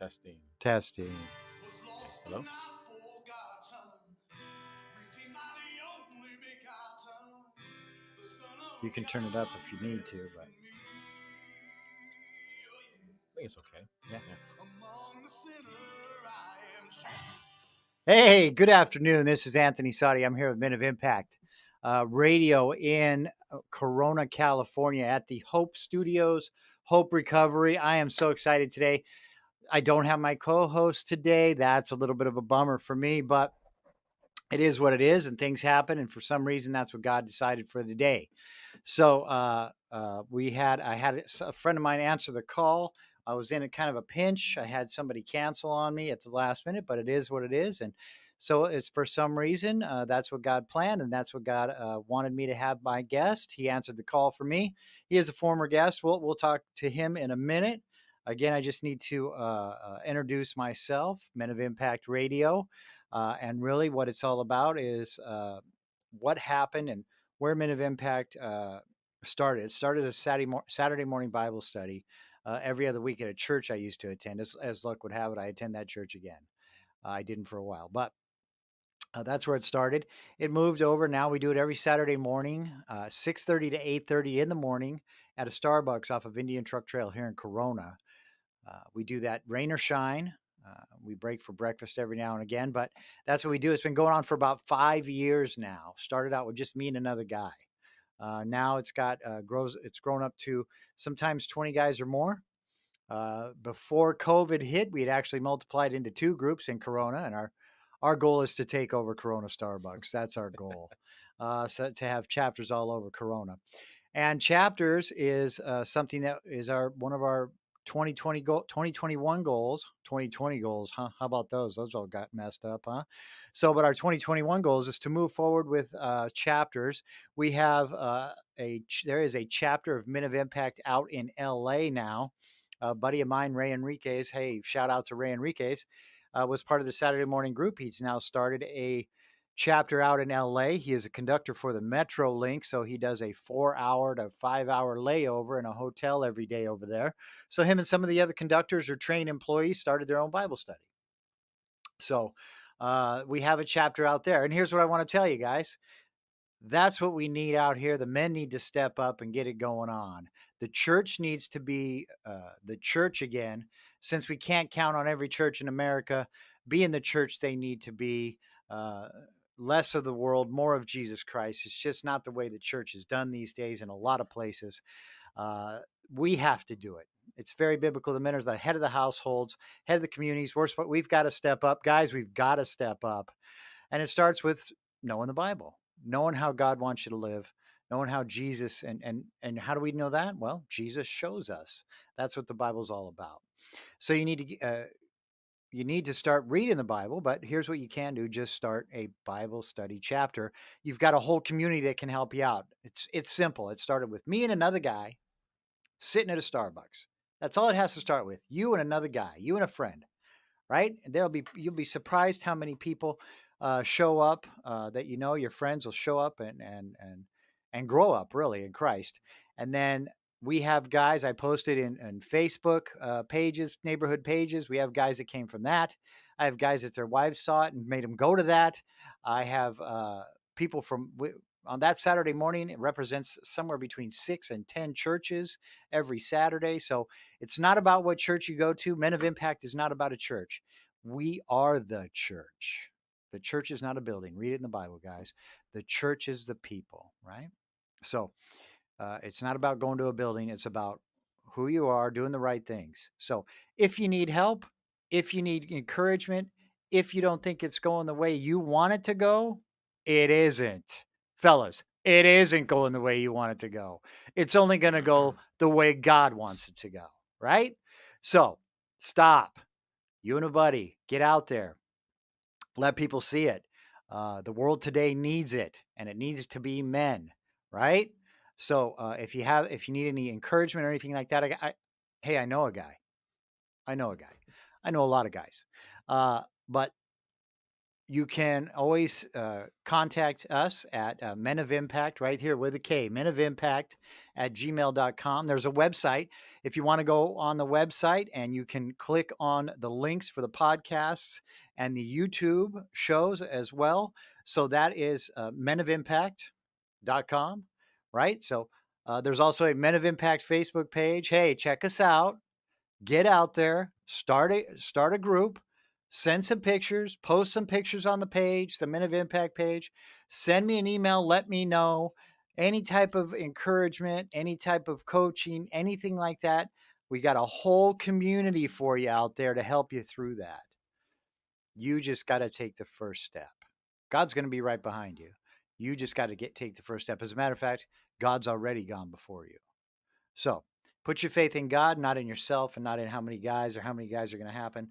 Testing. Testing. Hello? You can turn it up if you need to, but I think it's okay. yeah. Yeah. Hey, good afternoon. This is Anthony Sadi. I'm here with Men of Impact Radio in Corona, California at the Hope Studios, Hope Recovery. I am so excited today. I don't have my co-host today. That's a little bit of a bummer for me, but it is what it is, and things happen. And for some reason, that's what God decided for the day. So I had a friend of mine answer the call. I was in a kind of a pinch. I had somebody cancel on me at the last minute, but it is what it is. And so it's for some reason, that's what God planned. And that's what God wanted me to have my guest. He answered the call for me. He is a former guest. We'll talk to him in a minute. Again, I just need to introduce myself, Men of Impact Radio. And really what it's all about is what happened and where Men of Impact started. It started as Saturday morning Bible study every other week at a church I used to attend. As luck would have it, I attend that church again. I didn't for a while, but that's where it started. It moved over. Now we do it every Saturday morning, 6:30 to 8:30 in the morning at a Starbucks off of Indian Truck Trail here in Corona. We do that rain or shine. We break for breakfast every now and again, but that's what we do. It's been going on for about 5 years now. Started out with just me and another guy. Now it's grown up to sometimes 20 guys or more. Before COVID hit, we'd actually multiplied into two groups in Corona, and our goal is to take over Corona Starbucks. That's our goal. So to have chapters all over Corona, and chapters is something that is one of our 2021 goals. 2020 goals, huh? How about those? Those all got messed up, huh? So, but our 2021 goals is to move forward with chapters. We have there is a chapter of Men of Impact out in LA now. A buddy of mine, Ray Enriquez. Hey, shout out to Ray Enriquez. Was part of the Saturday morning group. He's now started a chapter out in LA. He is a conductor for the Metro Link, so he does a 4 hour to 5 hour layover in a hotel every day over there. So him and some of the other conductors or trained employees started their own Bible study. So we have a chapter out there. And here's what I want to tell you guys. That's what we need out here. The men need to step up and get it going on. The church needs to be the church again. Since we can't count on every church in America being the church they need to be, uh, less of the world, more of Jesus Christ. It's just not the way the church is done these days in a lot of places. Uh, we have to do it. It's very biblical. The men are the head of the households, head of the communities. We've got to step up. Guys, we've got to step up. And it starts with knowing the Bible, knowing how God wants you to live, knowing how Jesus and how do we know that? Well, Jesus shows us. That's what the Bible's all about. So you need to start reading the Bible, but here's what you can do: just start a Bible study chapter. You've got a whole community that can help you out. It's simple. It started with me and another guy sitting at a Starbucks. That's all it has to start with. You and another guy, you and a friend, right? And you'll be surprised how many people show up that your friends will show up and grow up really in Christ. And then we have guys I posted in Facebook pages, neighborhood pages. We have guys that came from that. I have guys that their wives saw it and made them go to that. I have people on that Saturday morning. It represents somewhere between 6 and 10 churches every Saturday. So it's not about what church you go to. Men of Impact is not about a church. We are the church. The church is not a building. Read it in the Bible, guys. The church is the people, right? So it's not about going to a building. It's about who you are, doing the right things. So if you need help, if you need encouragement, if you don't think it's going the way you want it to go, it isn't. Fellas, it isn't going the way you want it to go. It's only going to go the way God wants it to go, right? So stop. You and a buddy, get out there. Let people see it. The world today needs it, and it needs to be men, right? So if you need any encouragement or anything like that, hey, I know a guy. I know a guy. I know a lot of guys. But you can always contact us at Men of Impact right here with a K, Men of Impact at gmail.com. There's a website. If you want to go on the website and you can click on the links for the podcasts and the YouTube shows as well. So that is menofimpact.com, right? So there's also a Men of Impact Facebook page. Hey, check us out. Get out there, start a group, send some pictures, post some pictures on the page, the Men of Impact page. Send me an email, let me know any type of encouragement, any type of coaching, anything like that. We got a whole community for you out there to help you through that. You just got to take the first step. God's going to be right behind you. You just got to take the first step. As a matter of fact, God's already gone before you. So put your faith in God, not in yourself, and not in how many guys are going to happen.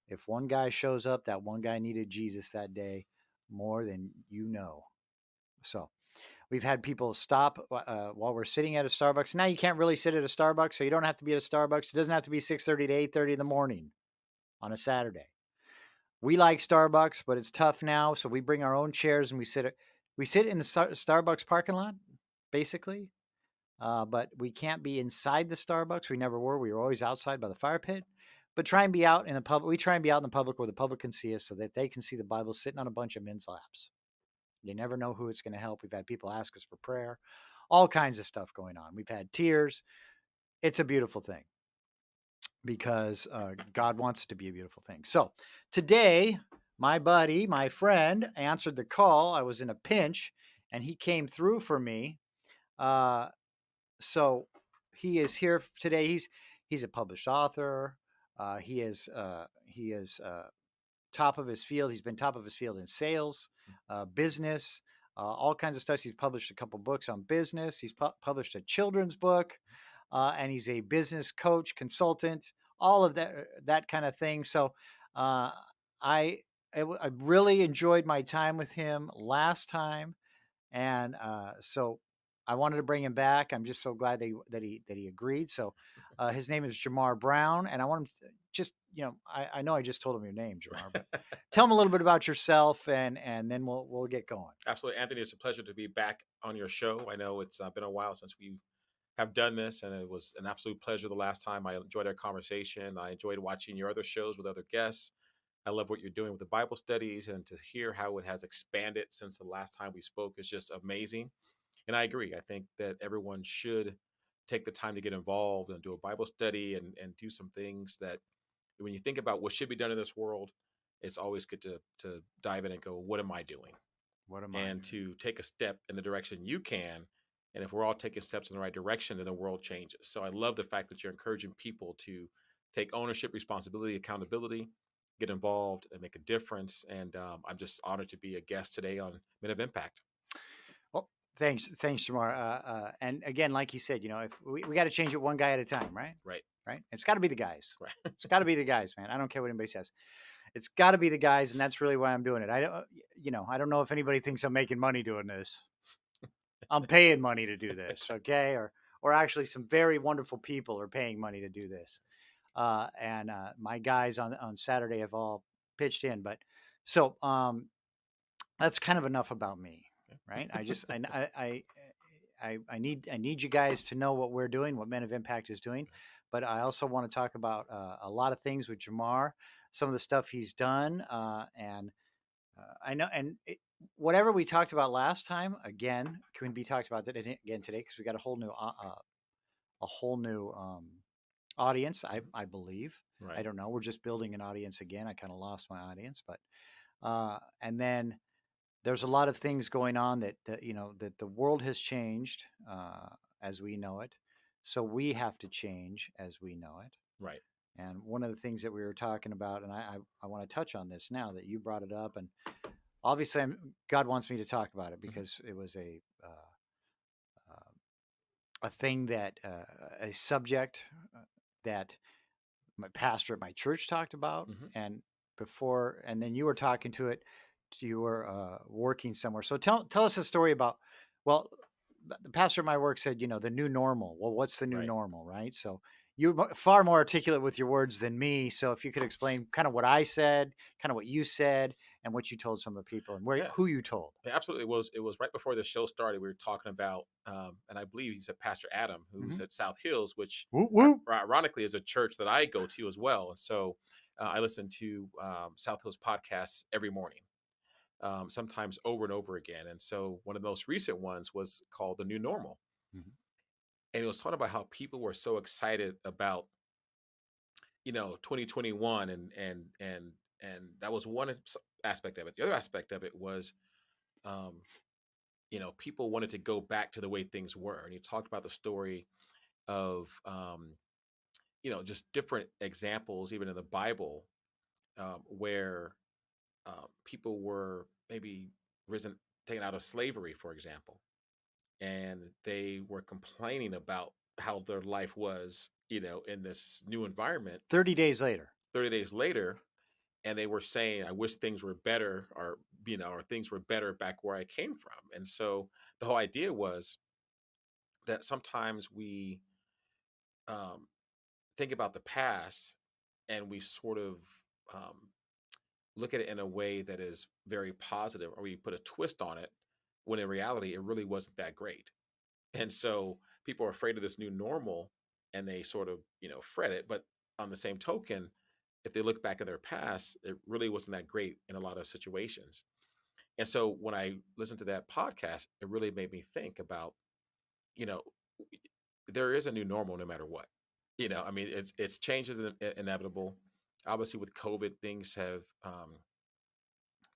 If one guy shows up, that one guy needed Jesus that day more than you know. So we've had people stop while we're sitting at a Starbucks. Now you can't really sit at a Starbucks, so you don't have to be at a Starbucks. It doesn't have to be 6:30 to 8:30 in the morning on a Saturday. We like Starbucks, but it's tough now, so we bring our own chairs and we sit in the Starbucks parking lot, basically. But we can't be inside the Starbucks. We never were. We were always outside by the fire pit. But try and be out in the public. We try and be out in the public where the public can see us so that they can see the Bible sitting on a bunch of men's laps. You never know who it's going to help. We've had people ask us for prayer, all kinds of stuff going on. We've had tears. It's a beautiful thing because God wants it to be a beautiful thing. So today, my buddy, my friend, answered the call. I was in a pinch and he came through for me. So he is here today. He's a published author. He is top of his field. He's been top of his field in sales, business, all kinds of stuff. He's published a couple books on business. He's published a children's book, and he's a business coach, consultant, all of that kind of thing. So uh, I I really enjoyed my time with him last time. And so I wanted to bring him back. I'm just so glad that he agreed. So his name is Jamar Brown, and I want him to just I know I just told him your name, Jamar, but tell him a little bit about yourself, and then we'll get going. Absolutely, Anthony. It's a pleasure to be back on your show. I know it's been a while since we have done this, and it was an absolute pleasure the last time. I enjoyed our conversation. I enjoyed watching your other shows with other guests. I love what you're doing with the Bible studies, and to hear how it has expanded since the last time we spoke is just amazing. And I agree. I think that everyone should take the time to get involved and do a Bible study and do some things that when you think about what should be done in this world, it's always good to dive in and go, what am I doing? What am I? And to take a step in the direction you can. And if we're all taking steps in the right direction, then the world changes. So I love the fact that you're encouraging people to take ownership, responsibility, accountability, get involved, and make a difference. And I'm just honored to be a guest today on Men of Impact. Well, thanks, Jamar. And again, like you said, if we got to change it one guy at a time, right? Right. Right. It's got to be the guys. Right. It's got to be the guys, man. I don't care what anybody says. It's got to be the guys, and that's really why I'm doing it. I don't know if anybody thinks I'm making money doing this. I'm paying money to do this, okay? Or actually, some very wonderful people are paying money to do this. And my guys on Saturday have all pitched in, but so that's kind of enough about me, right? I need you guys to know what we're doing, what Men of Impact is doing, but I also want to talk about a lot of things with Jamar, some of the stuff he's done, and I know, and whatever we talked about last time, again, can be talked about that again today because we got a whole new audience. I believe. Right. I don't know. We're just building an audience again. I kind of lost my audience, but and then there's a lot of things going on that the world has changed as we know it. So we have to change as we know it. Right. And one of the things that we were talking about, and I want to touch on this now that you brought it up, and obviously God wants me to talk about it because it was a thing that a subject that my pastor at my church talked about, and then you were talking to it. You were working somewhere. So tell us a story about. Well, the pastor at my work said, the new normal. Well, what's the new Right. normal, right? So you're far more articulate with your words than me. So if you could explain kind of what I said, kind of what you said, and what you told some of the people, and Yeah. who you told. Yeah, absolutely. It was right before the show started. We were talking about, and I believe he's a Pastor Adam, who's Hmm. at South Hills, which Woo woo. ironically is a church that I go to as well. And so I listen to South Hills podcasts every morning, sometimes over and over again. And so one of the most recent ones was called "The New Normal," Mhm. and it was talking about how people were so excited about 2021, and that was one aspect of it. The other aspect of it was um, people wanted to go back to the way things were. And he talked about the story of, just different examples, even in the Bible, where people were maybe risen, taken out of slavery, for example, and they were complaining about how their life was, in this new environment 30 days later. 30 days later. And they were saying, I wish things were better, or things were better back where I came from. And so the whole idea was that sometimes we um, think about the past and we sort of um, look at it in a way that is very positive, or we put a twist on it when in reality it really wasn't that great. And so people are afraid of this new normal and they sort of, fret it. But on the same token, if they look back at their past, it really wasn't that great in a lot of situations. And so when I listened to that podcast, it really made me think about, you know, there is a new normal no matter what. I mean, it's changes inevitable. Obviously, with COVID, things have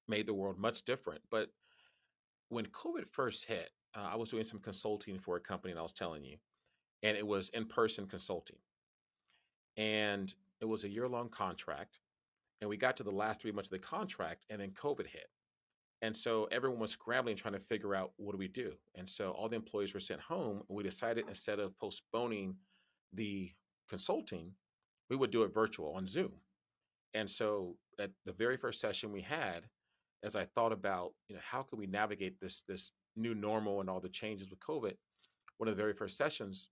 made the world much different. But when COVID first hit, I was doing some consulting for a company, and I was telling you, and it was in person consulting, and it was a year long contract, and we got to the last 3 months of the contract, and then COVID hit. And so everyone was scrambling, trying to figure out what do we do. And so all the employees were sent home. And we decided, instead of postponing the consulting, we would do it virtual on Zoom. And so at the very first session we had, as I thought about, how could we navigate this new normal and all the changes with COVID, one of the very first sessions,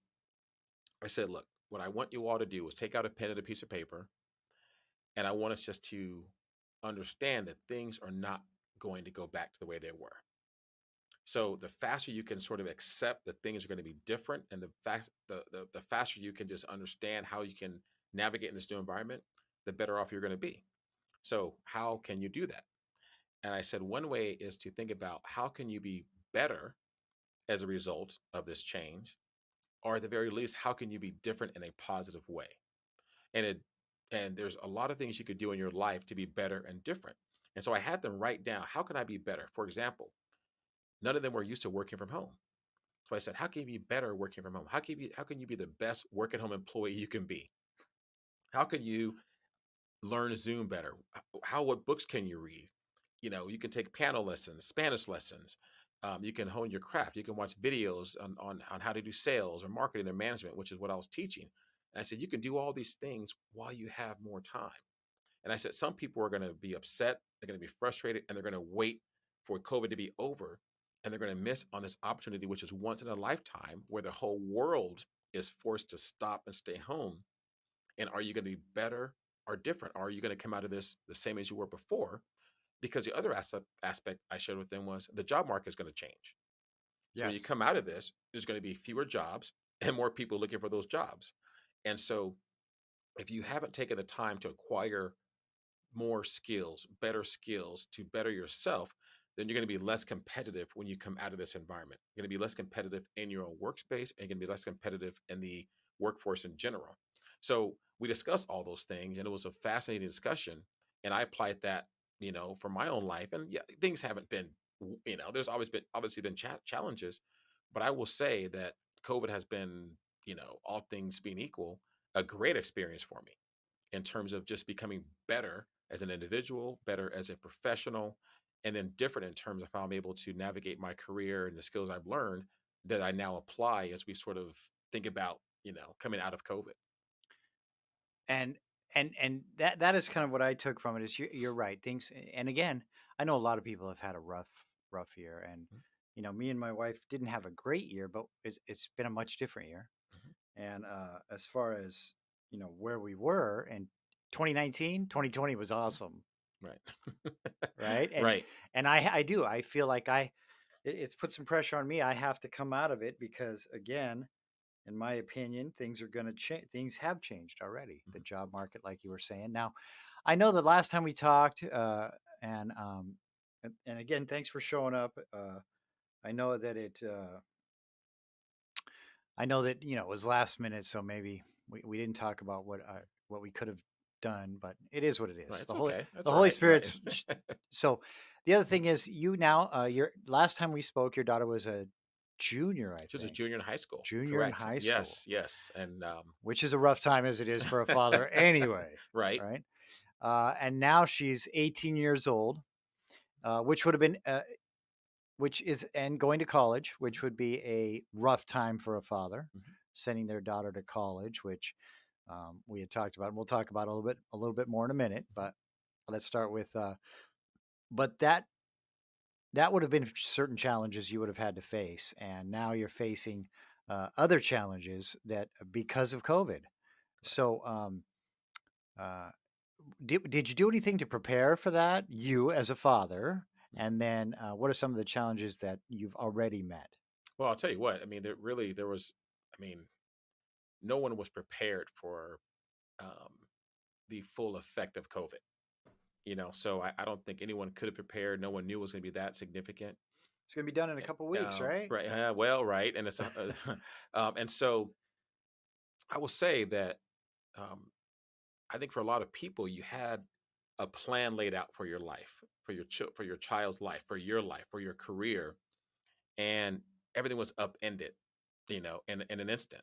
I said, look, what I want you all to do is take out a pen and a piece of paper, and I want us just to understand that things are not going to go back to the way they were. So the faster you can sort of accept that things are going to be different, and the faster you can just understand how you can navigate in this new environment, the better off you're going to be. So how can you do that? And I said one way is to think about how can you be better as a result of this change, or at the very least, how can you be different in a positive way? And there's a lot of things you could do in your life to be better and different. And so I had them write down, how can I be better? For example, none of them were used to working from home. So I said, how can you be better working from home? How can you be the best work at home employee you can be? How can you learn Zoom better? What books can you read? You can take piano lessons, Spanish lessons. You can hone your craft. You can watch videos on how to do sales or marketing or management, which is what I was teaching. And I said, you can do all these things while you have more time. And I said, some people are going to be upset, they're going to be frustrated, and they're going to wait for COVID to be over. And they're going to miss on this opportunity, which is once in a lifetime, where the whole world is forced to stop and stay home. And are you going to be better or different? Are you going to come out of this the same as you were before? Because the other aspect I shared with them was the job market is going to change. So when you Yes. come out of this, there's going to be fewer jobs and more people looking for those jobs. And so if you haven't taken the time to acquire more skills, better skills to better yourself, then you're going to be less competitive when you come out of this environment. You're going to be less competitive in your own workspace, and you're going to be less competitive in the workforce in general. So we discussed all those things, and it was a fascinating discussion. And I applied that, for my own life. And yeah, things haven't been, there's always been obviously been challenges, but I will say that COVID has been, all things being equal, a great experience for me in terms of just becoming better as an individual, better as a professional, and then different in terms of how I'm able to navigate my career and the skills I've learned that I now apply as we sort of think about, coming out of COVID. And and that is kind of what I took from it. Is you're right. Things, and again, I know a lot of people have had a rough year, and Mhm, me and my wife didn't have a great year, but it's been a much different year. mhm, And as far as where we were in 2019, 2020 was awesome, Right. right? And Right. I feel like it's put some pressure on me. I have to come out of it because again, in my opinion, things are going to change. Things have changed already. The Mhm. job market, like you were saying. Now, I know the last time we talked, and and again, thanks for showing up. I know that I know that it was last minute, so maybe we didn't talk about what we could have done, but it is what it Right. is. It's okay. That's The all Holy right. Right. Spirit's. So the other thing is, you now your last time we spoke, your daughter was a junior, I She was a think, junior in high school. junior in Correct. high school, Yes. Yes. And which is a rough time as it is for a father anyway, right. right? And now she's 18 years old, which would have been which is and going to college, which would be a rough time for a father, Mhm. sending their daughter to college, which we had talked about. And we'll talk about a little bit more in a minute. Mhm. But let's start with. But that would have been certain challenges you would have had to face, and now you're facing other challenges that because of COVID. Correct. So, uh, did you do anything to prepare for that, you as a father? Mhm. And then, what are some of the challenges that you've already met? Well, I'll tell you what. I mean, there was. I mean, no one was prepared for um, the full effect of COVID. So I don't think anyone could have prepared. No one knew it was going to be that significant. It's going to be done in a couple weeks, right? Right. Well, right. And it's and so I will say that um, I think for a lot of people, you had a plan laid out for your life, for your child's life, for your career, and everything was upended, in an instant.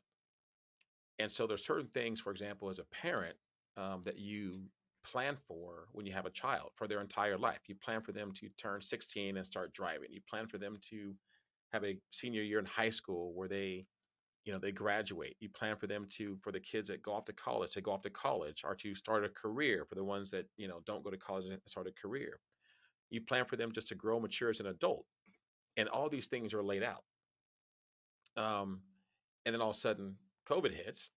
And so there's certain things, for example, as a parent, that you plan for when you have a child for their entire life. You plan for them to turn 16 and start driving. You plan for them to have a senior year in high school where they graduate. You plan for them for the kids that go off to college to go off to college, or to start a career for the ones that don't go to college and start a career. You plan for them just to grow, mature as an adult, and all these things are laid out. Um, and then all of a sudden, COVID hits,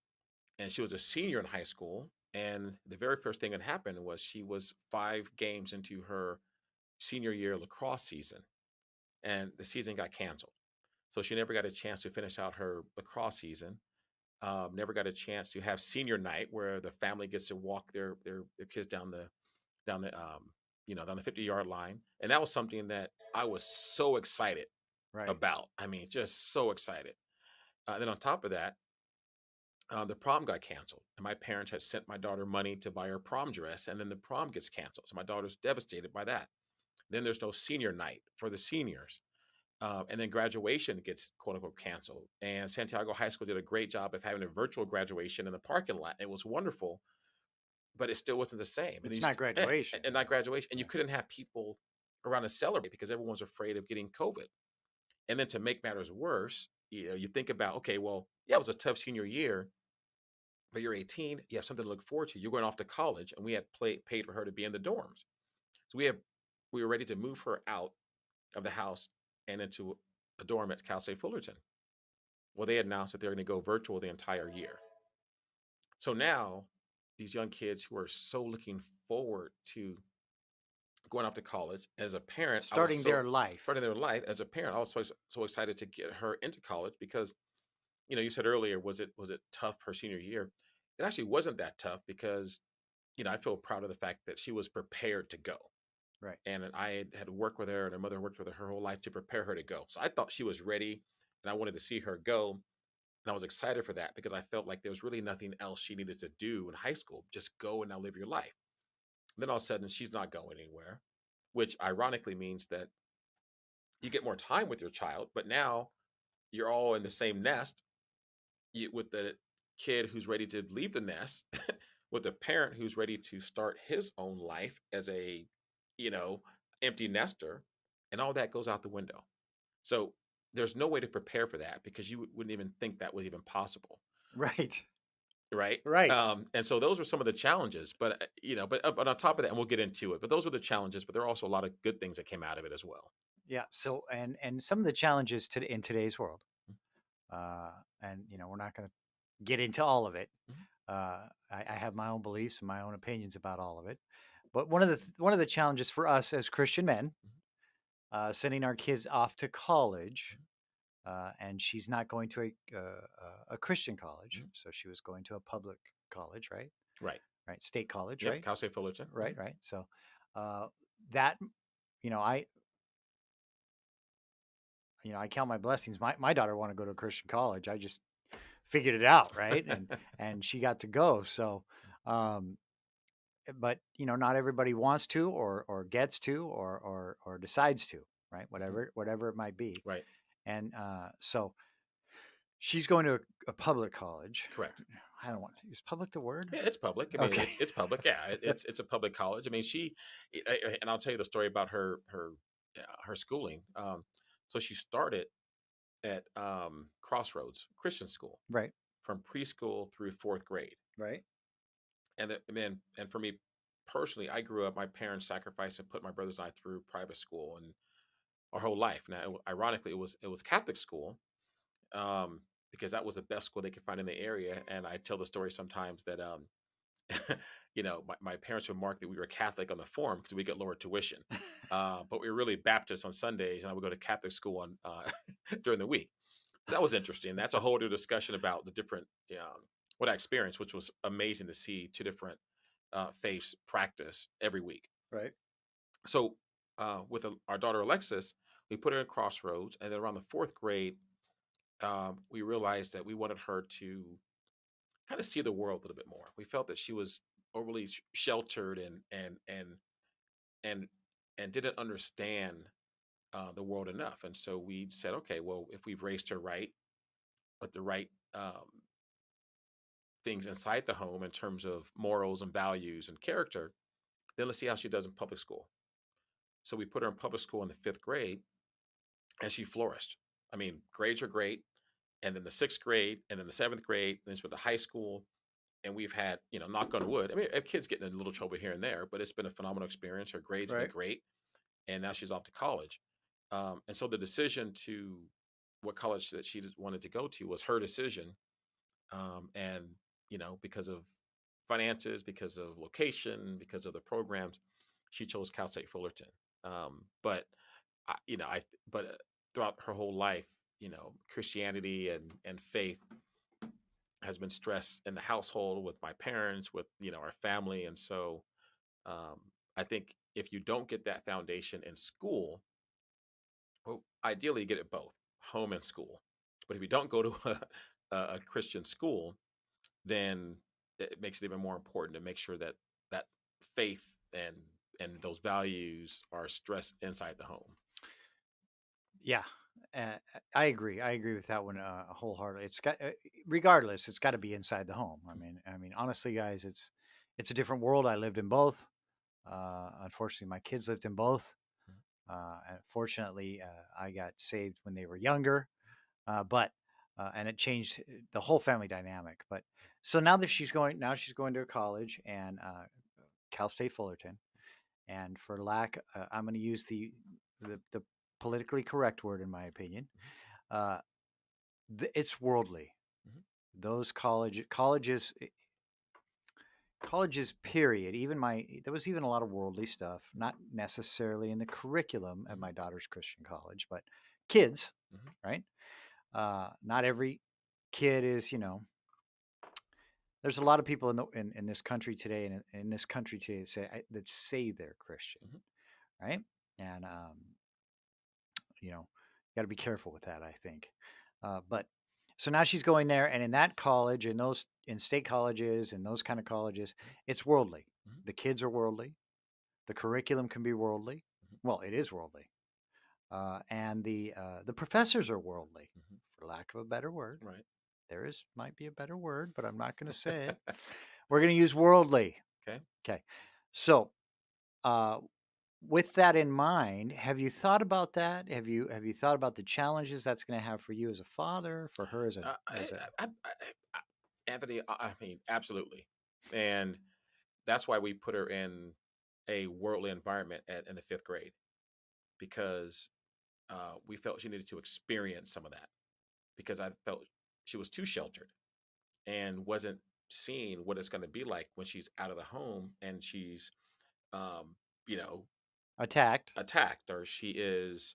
and she was a senior in high school. And the very first thing that happened was she was 5 games into her senior year lacrosse season, and the season got canceled. So she never got a chance to finish out her lacrosse season. Never got a chance to have senior night where the family gets to walk their kids down the down the 50-yard line. And that was something that I was so excited Right. about. I mean, just so excited. Then on top of that, the prom got canceled, and my parents had sent my daughter money to buy her prom dress, and then the prom gets canceled. So my daughter's devastated by that. Then there's no senior night for the seniors. And then graduation gets quote unquote canceled. And Santiago High School did a great job of having a virtual graduation in the parking lot. It was wonderful, but it still wasn't the same. And then It's not graduation. and not graduation, and you Yeah. couldn't have people around to celebrate because everyone's afraid of getting COVID. And then to make matters worse, you think about, okay, well, yeah, it was a tough senior year, but you're 18, you have something to look forward to. You're going off to college, and we had paid for her to be in the dorms. So we were ready to move her out of the house and into a dorm at Cal State Fullerton. Well, they announced that they're going to go virtual the entire year. So now these young kids who are so looking forward to going off to college, as a parent, I was Starting so their life. starting their life as a parent, I was so excited to get her into college because you said earlier, was it tough her senior year? It actually wasn't that tough because I feel proud of the fact that she was prepared to go. Right. And I had worked with her, and her mother worked with her whole life to prepare her to go. So I thought she was ready, and I wanted to see her go. And I was excited for that because I felt like there was really nothing else she needed to do in high school. Just go and now live your life. And then all of a sudden, she's not going anywhere, which ironically means that you get more time with your child, but now you're all in the same nest with the kid who's ready to leave the nest, with a parent who's ready to start his own life as a, you know, empty nester, and all that goes out the window. So there's no way to prepare for that because you wouldn't even think that was even possible, Right. right? Right. And so those were some of the challenges, but on top of that, and we'll get into it. But those were the challenges, but there are also a lot of good things that came out of it as well. Yeah. So and some of the challenges in today's world, uh, and we're not going to get into all of it. Mhm. I have my own beliefs and my own opinions about all of it. But one of the challenges for us as Christian men, Mhm. sending our kids off to college, Mhm. and she's not going to a Christian college, Mhm. so she was going to a public college, right? Right. Right, state college, Yep. right? Cal State Fullerton. Right, right. So uh, that I I count my blessings. My daughter wanted to go to a Christian college. I just figured it out, right? And she got to go. So, um, but not everybody wants to, or gets to, or decides to, right? Mhm. Whatever it might be. Right. And so she's going to a public college. Correct. I don't want is public the word? Yeah, it's public. I mean, Okay. it's public. Yeah, it's a public college. I mean, and I'll tell you the story about her schooling. So she started at Crossroads Christian School Right. from preschool through fourth grade. Right. And for me personally, I grew up. My parents sacrificed and put my brothers and I through private school and our whole life. Now, ironically, it was Catholic school, um, because that was the best school they could find in the area. And I tell the story sometimes that my parents would mark that we were Catholic on the form because we get lower tuition. But we were really Baptist on Sundays, and I would go to Catholic school on during the week. That was interesting. That's a whole new discussion about the different what I experienced, which was amazing to see two different faiths practice every week. Right. So with our daughter Alexis, we put her in Crossroads, and then around the fourth grade, we realized that we wanted her to kind of see the world a little bit more. We felt that she was overly sheltered and and didn't understand the world enough. And so we said, okay, well, if we've raised her right with the right things inside the home in terms of morals and values and character, then let's see how she does in public school. So we put her in public school in the fifth grade, and she flourished. I mean, grades are great, and then the sixth grade, and then the seventh grade, and then she went to high school, and we've had, knock on wood. I mean, kids getting in a little trouble here and there, but it's been a phenomenal experience. Her grades have been Right. great, and now she's off to college. And so the decision to what college that she wanted to go to was her decision. And because of finances, because of location, because of the programs, she chose Cal State Fullerton. But I, you know, I but throughout her whole life, Christianity and faith has been stressed in the household with my parents, with our family, and so I think if you don't get that foundation in school, well, ideally you get it both, home and school. But if you don't go to a Christian school, then it makes it even more important to make sure that that faith and those values are stressed inside the home. Yeah, uh, I agree. I agree with that one wholeheartedly. It's got, regardless, it's got to be inside the home. I mean, honestly, guys, it's a different world. I lived in both. Unfortunately, my kids lived in both. And fortunately, I got saved when they were younger. But and it changed the whole family dynamic. But so now she's going to a college and Cal State Fullerton. And for lack, I'm going to use the politically correct word in my opinion. Uh, it's worldly. Mhm. Those colleges period, even my there was even a lot of worldly stuff, not necessarily in the curriculum at Mhm. my daughter's Christian college, but kids, Mhm. right? Not every kid is, there's a lot of people in this country today, and in this country today, that say they're Christian, Mhm. right? And got to be careful with that, I think. But so now she's going there, and in that college, in state colleges, and those kind of colleges, Mhm. it's worldly. Mhm. The kids are worldly. The curriculum can be worldly. Mhm. Well, it is worldly, and the professors are worldly, Mhm. for lack of a better word. Right. Might be a better word, but I'm not going to say it. We're going to use worldly. Okay. Okay. So, uh, with that in mind, have you thought about that? Have you thought about the challenges that's going to have for you as a father, for her as a Uh, as a I, Anthony, I mean, absolutely, and that's why we put her in a worldly environment in the fifth grade because we felt she needed to experience some of that because I felt she was too sheltered. and wasn't seeing what it's going to be like when she's out of the home and she's um, you know, Attacked. attacked, or she is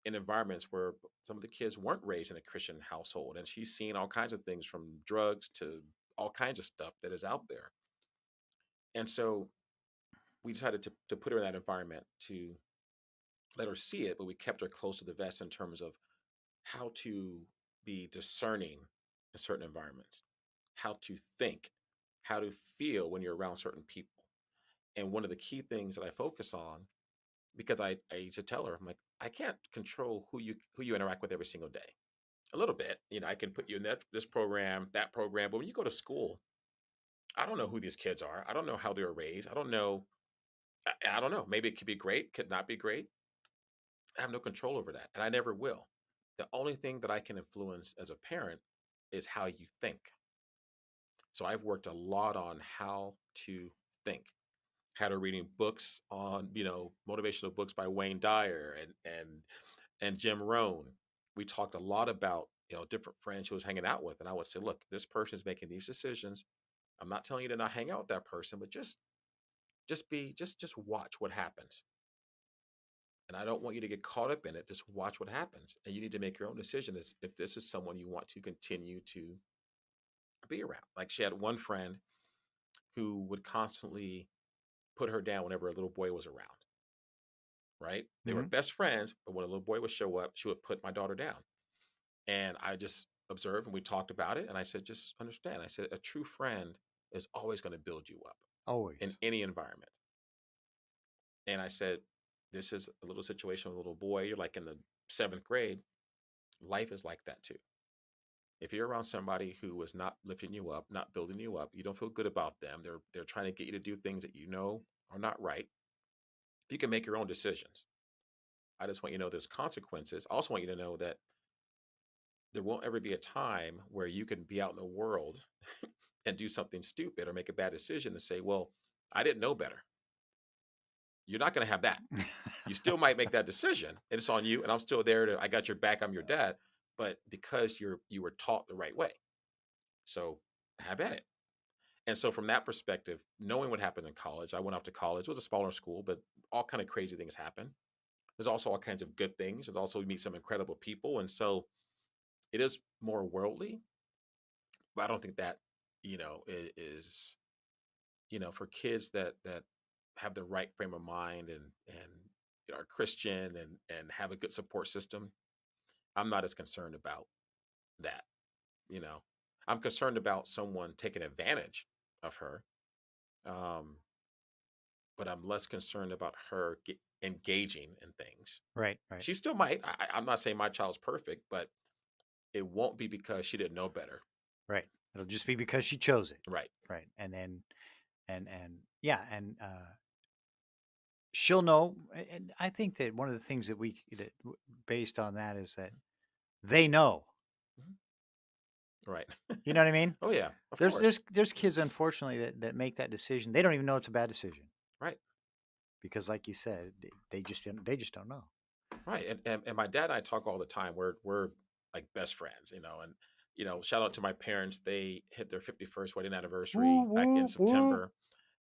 in environments where some of the kids weren't raised in a Christian household, and she's seen all kinds of things from drugs to all kinds of stuff that is out there. And so we decided to put her in that environment to let her see it, but we kept her close to the vest in terms of how to be discerning in certain environments, how to think, how to feel when you're around certain people. And one of the key things that I focus on, because I used to tell her, I'm like, I can't control who you interact with every single day. A little bit, I can put you in this program, that program, but when you go to school, I don't know who these kids are. I don't know how they were raised. I don't know. I don't know. Maybe it could be great, could not be great. I have no control over that, and I never will. The only thing that I can influence as a parent is how you think. So I've worked a lot on how to think. Had her reading books on, motivational books by Wayne Dyer and Jim Rohn. We talked a lot about, different friends she was hanging out with, and I would say, look, this person is making these decisions. I'm not telling you to not hang out with that person, but just watch what happens. And I don't want you to get caught up in it. Just watch what happens. And you need to make your own decision as if this is someone you want to continue to be around. Like she had one friend who would constantly put her down whenever a little boy was around, right? They were Mhm. best friends, but when a little boy would show up, she would put my daughter down. And I just observed and we talked about it. And I said, just understand. I said, a true friend is always going to build you up in Always. any environment. And I said, this is a little situation with a little boy. You're like in the seventh grade. Life is like that too. If you're around somebody who is not lifting you up, not building you up, you don't feel good about them. They're trying to get you to do things that you know are not right. You can make your own decisions. I just want you to know there's consequences. I also want you to know that there won't ever be a time where you can be out in the world and do something stupid or make a bad decision and say, well, I didn't know better. You're not going to have that. You still might make that decision, and it's on you. And I'm still there I got your back. I'm your dad. But because you were taught the right way, so have at it. And so from that perspective, knowing what happened in college, I went off to college. It was a smaller school, but all kind of crazy things happen. There's also all kinds of good things. There's also you meet some incredible people, and so it is more worldly. But I don't think that is for kids that have the right frame of mind and are Christian and have a good support system. I'm not as concerned about that. You know, I'm concerned about someone taking advantage of her. Um, but I'm less concerned about her engaging in things. Right, right, She still might. I'm not saying my child's perfect, but it won't be because she didn't know better. right. It'll just be because she chose it. Right. Right. And then and yeah, and she'll know. And I think that one of the things that based on that is that they know. Mhm. Right. You know what I mean? Oh yeah, of There's course. there's there's kids unfortunately that make that decision. They don't even know it's a bad decision Right. because like you said, they just don't know. Right. And my dad and I talk all the time. We're like best friends, and shout out to my parents. They hit their 51st wedding Woo anniversary back in woo woo. September.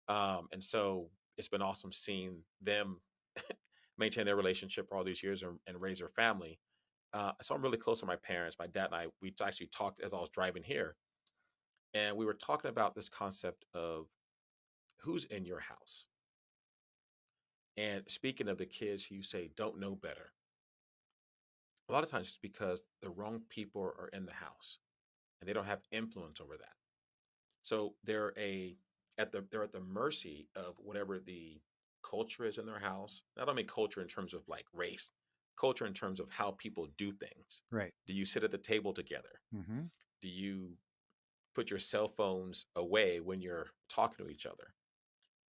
And so it's been awesome seeing them maintain their relationship for all these years and raise their family. So I'm really close to my parents. My dad and I, we actually talked as I was driving here, and we were talking about this concept of who's in your house. And speaking of the kids who you say don't know better, a lot of times it's because the wrong people are in the house and they don't have influence over that. So they're at the mercy of whatever the culture is in their house. I don't mean culture in terms of like race, culture in terms of how people do things. Right. Do you sit at the table together? Hmm. Do you put your cell phones away when you're talking to each other?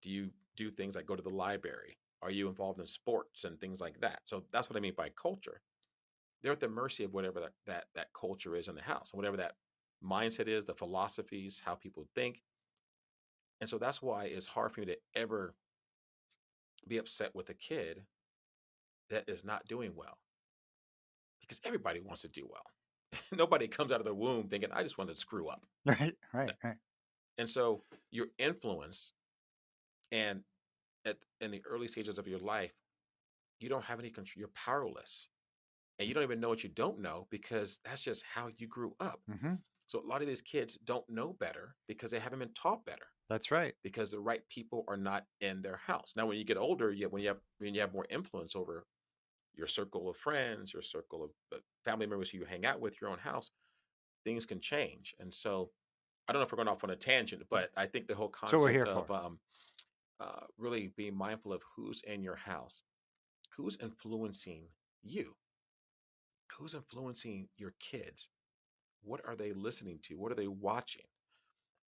Do you do things like go to the library? Are you involved in sports and things like that? So that's what I mean by culture. They're at the mercy of whatever that culture is in the house, and whatever that mindset is, the philosophies, how people think. And so that's why it's hard for me to ever be upset with a kid that is not doing well because everybody wants to do well. Nobody comes out of the womb thinking, I just wanted to screw up. Right, No. right, right. And so your influence and in the early stages of your life, you don't have any control. You're powerless. And you don't even know what you don't know because that's just how you grew up. Mhm. So a lot of these kids don't know better because they haven't been taught better That's right. because the right people are not in their house. Now, when you get older, when you have more influence over your circle of friends, your circle of family members who you hang out with, your own house, things can change. And so I don't know if we're going off on a tangent, but I think the whole That's what we're concept here of for. really being mindful of who's in your house, who's influencing you, who's influencing your kids, what are they listening to, what are they watching,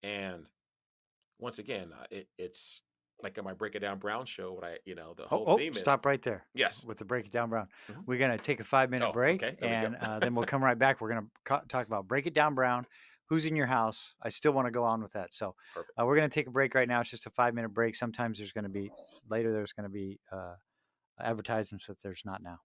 and once again, it's like in my Break It Down Brown show. What the Oh, whole oh, theme is stop right there yes. with the break it down brown. Mhm. We're gonna take a 5 minute Oh, break, okay, there we go. and then we'll come right back. We're gonna talk about break it down brown. Who's in your house? I still want to go on with that. So Perfect. we're gonna take a break right now. It's just a 5 minute break. Sometimes there's gonna be later. There's gonna be advertisements that there's not now.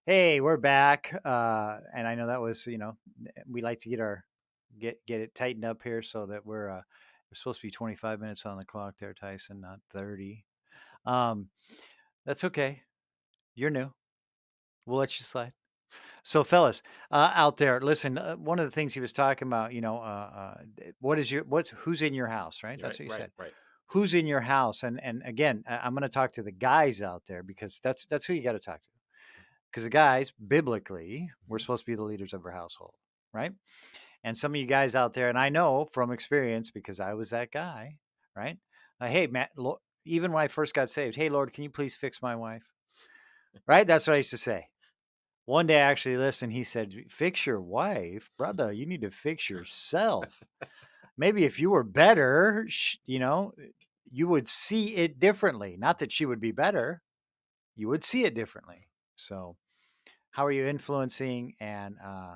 Hey, we're back. And I know that was, we like to get it tightened up here so that we're supposed to be 25 minutes on the clock there, Tyson, not 30. Um, that's okay. You're new. We'll let you slide. So, fellas, out there, listen. One of the things he was talking about, who's in your house, right? Right, That's what you right, said. right. Who's in your house? And again, I'm going to talk to the guys out there because that's who you got to talk to. Because the guys, biblically, we're Mhm. supposed to be the leaders of our household, right? And some of you guys out there, and I know from experience because I was that guy, right? Hey, Matt, even when I first got saved, hey, Lord, can you please fix my wife? Right? That's what I used to say. One day I actually listened. He said, fix your wife, brother. You need to fix yourself. Maybe if you were better, you would see it differently. Not that she would be better, you would see it differently. So, how are you influencing and uh,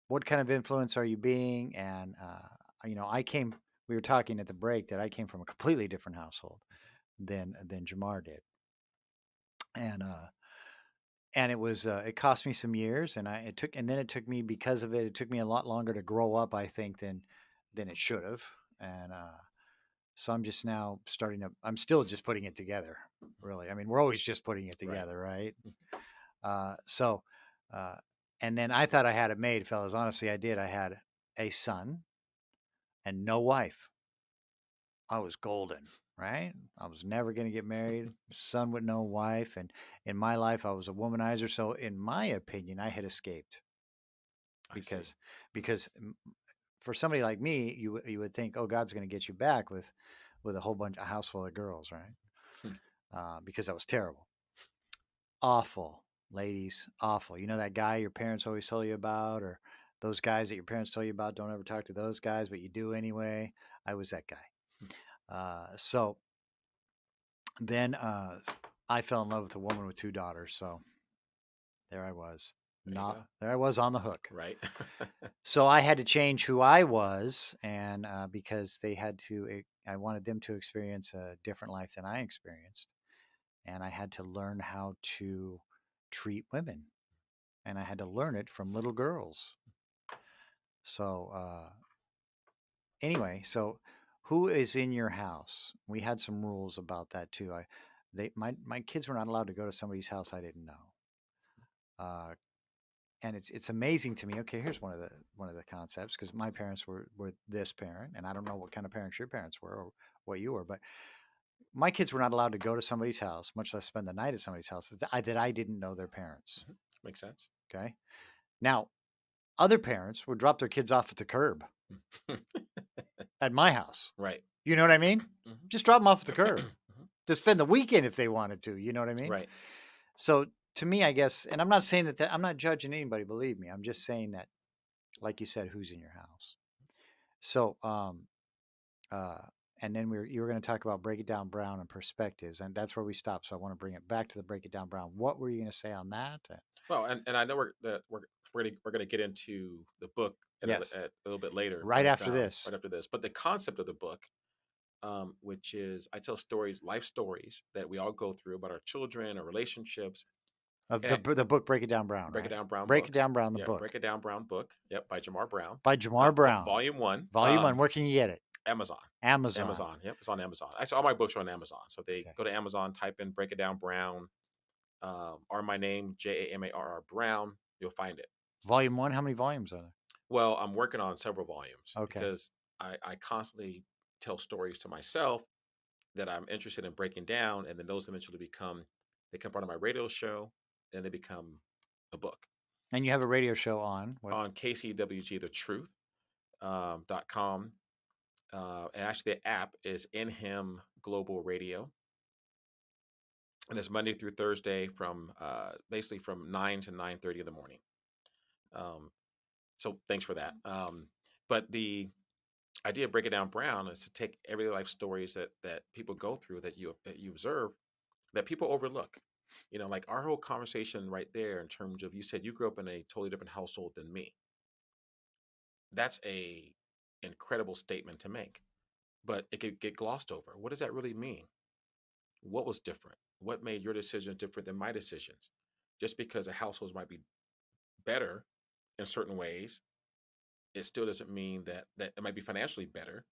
what kind of influence are you being? And, we were talking at the break that I came from a completely different household than Jamar did. And, it cost me some years and then it took me because of it, it took me a lot longer to grow up, I think, than it should have. And, so I'm just now I'm still just putting it together, really. I mean, we're always just putting it Right. together, right? So, uh, and then I thought I had it made, fellas. Honestly, I did. I had a son and no wife. I was golden, right? I was never going to get married. Son with no wife. And in my life, I was a womanizer. So, in my opinion, I had escaped I see. because, because for somebody like me, you would think, oh, God's going to get you back with a house full of girls, right? Hmm. Because I was terrible. Awful, ladies, awful. You know that guy your parents always told you about, or those guys that your parents told you about? Don't ever talk to those guys, but you do anyway. I was that guy. So then I fell in love with a woman with two daughters. So there I was, There you not go. there I was on the hook. Right. So I had to change who I was, and because I wanted them to experience a different life than I experienced, and I had to learn how to treat women and I had to learn it from little girls. So anyway, so who is in your house? We had some rules about that too. My kids were not allowed to go to somebody's house I didn't know. Uh, and it's amazing to me. Okay, here's one of the concepts because my parents were this parent, and I don't know what kind of parents your parents were or what you were, but my kids were not allowed to go to somebody's house, much less spend the night at somebody's house that I didn't know their parents. Mhm. Makes sense. Okay, now other parents would drop their kids off at the curb at my house. Right. You know what I mean? Mhm. Just drop them off at the curb Mhm. to spend the weekend if they wanted to. You know what I mean? Right. So to me, I guess, and I'm not saying that I'm not judging anybody. Believe me, I'm just saying that, like you said, who's in your house. So, uh, and then you were going to talk about break it down brown and perspectives, and that's where we stopped. So I want to bring it back to the break it down brown. What were you going to say on that? Well, and I know we're gonna get into the book Yes, a little bit later, right but after this. right after this. But the concept of the book, which is I tell stories, life stories that we all go through about our children, our relationships, Of and the book Break It Down Brown, Break It right? Down Brown Break It book. Down Brown, the Yeah, Break book It Down Brown book. Yep, by Jamar Brown, by Jamar Brown, Volume One. Volume One. Where can you get it? Amazon. Amazon. Amazon. Yep, it's on Amazon. Actually, all my books are on Amazon. So if they Okay. go to Amazon, type in "Break It Down Brown," or my name Jamarr Brown, you'll find it. Volume One. How many volumes are there? Well, I'm working on several volumes Okay. because I constantly tell stories to myself that I'm interested in breaking down, and then those eventually become part of my radio show, and they become a book And you have a radio show on what? on KCWG The Truth .com. And actually, the app is In Him Global Radio, and it's Monday through Thursday from basically from 9 to 9:30 in the morning. Um, so thanks for that. But the idea of Break It Down Brown is to take everyday life stories that people go through that you observe that people overlook. Like our whole conversation right there in terms of you said you grew up in a totally different household than me. That's a incredible statement to make, but it could get glossed over. What does that really mean? What was different? What made your decisions different than my decisions? just because a household might be better in certain ways, it still doesn't mean that it might be financially better,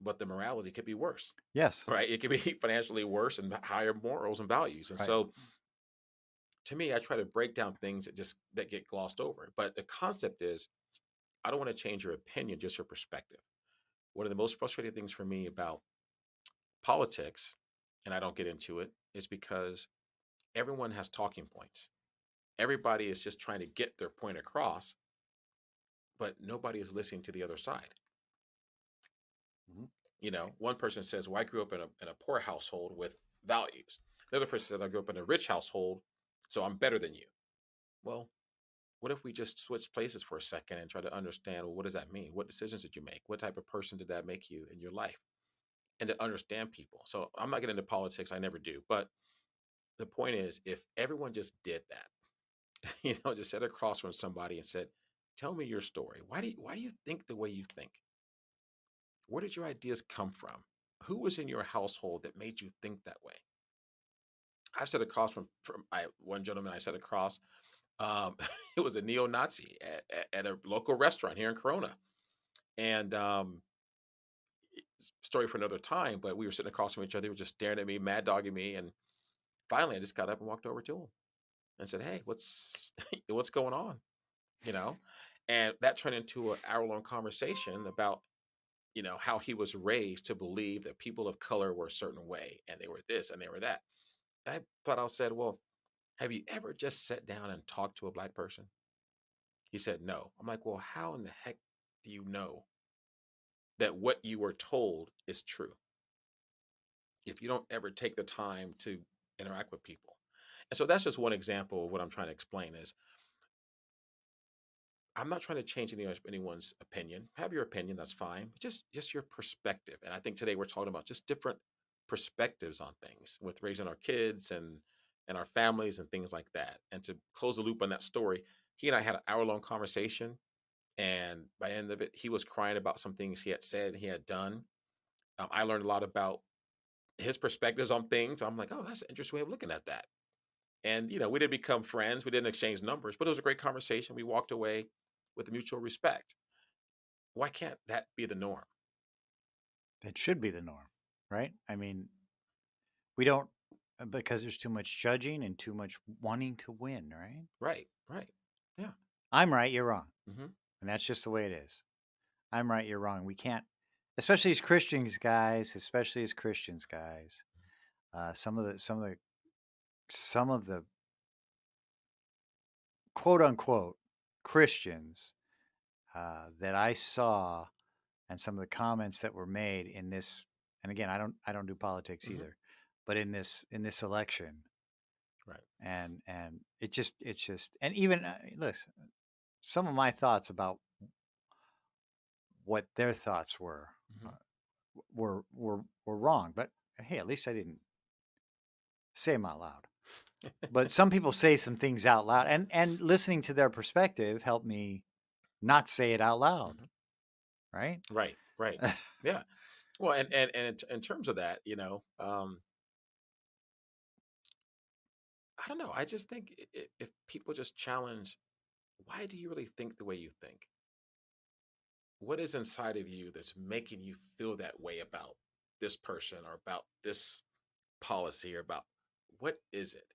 but the morality could be worse, Yes. right? It could be financially worse and higher morals and values. And Right. so to me, I try to break down things that get glossed over. But the concept is I don't want to change your opinion, just your perspective. One of the most frustrating things for me about politics, and I don't get into it, is because everyone has talking points. Everybody is just trying to get their point across, but nobody is listening to the other side. Mhm. One person says, "Well, I grew up in a poor household with values." The other person says, "I grew up in a rich household, so I'm better than you." Well, what if we just switch places for a second and try to understand, well, what does that mean? What decisions did you make? What type of person did that make you in your life? And to understand people. So I'm not getting into politics, I never do. But the point is, if everyone just did that, just sat across from somebody and said, "Tell me your story. Why do you think the way you think? Where did your ideas come from? Who was in your household that made you think that way?" I've sat across from one gentleman I sat across. Um, it was a neo-Nazi at a local restaurant here in Corona, and story for another time. But we were sitting across from each other. They were just staring at me, mad dogging me, and finally, I just got up and walked over to him and said, "Hey, what's what's going on?" You know, and that turned into an hour-long conversation about how he was raised to believe that people of color were a certain way, and they were this and they were that. I thought I said, "Well, have you ever just sat down and talked to a black person?" He said, "No." I'm like, "Well, how in the heck do you know that what you were told is true if you don't ever take the time to interact with people?" And so that's just one example of what I'm trying to explain is I'm not trying to change anyone's opinion. Have your opinion, that's fine. But just your perspective. And I think today we're talking about just different perspectives on things with raising our kids and our families and things like that. And to close the loop on that story, he and I had an hour-long conversation. And by the end of it, he was crying about some things he had said, he had done. I learned a lot about his perspectives on things. I'm like, oh, that's an interesting way of looking at that. And we didn't become friends, we didn't exchange numbers, but it was a great conversation. We walked away with mutual respect. Why can't that be the norm? It should be the norm, right? I mean, we don't because there's too much judging and too much wanting to win, right? Right, right. Yeah. I'm right, you're wrong. Hmm. And that's just the way it is. I'm right, you're wrong. We can't, especially as Christians, guys, especially as Christians, guys. Some of the quote unquote Christians that I saw and some of the comments that were made in this, and again, I don't do politics Hmm. either, but in this election, Right. and it's just, and even listen, some of my thoughts about what their thoughts were uh, Hmm. were wrong, but hey, at least I didn't say them out loud. But some people say some things out loud, and listening to their perspective helped me not say it out loud, Hmm. right? Right, right. Yeah. Well, and in terms of that, I don't know. I just think if people just challenge, why do you really think the way you think? What is inside of you that's making you feel that way about this person or about this policy or about what is it?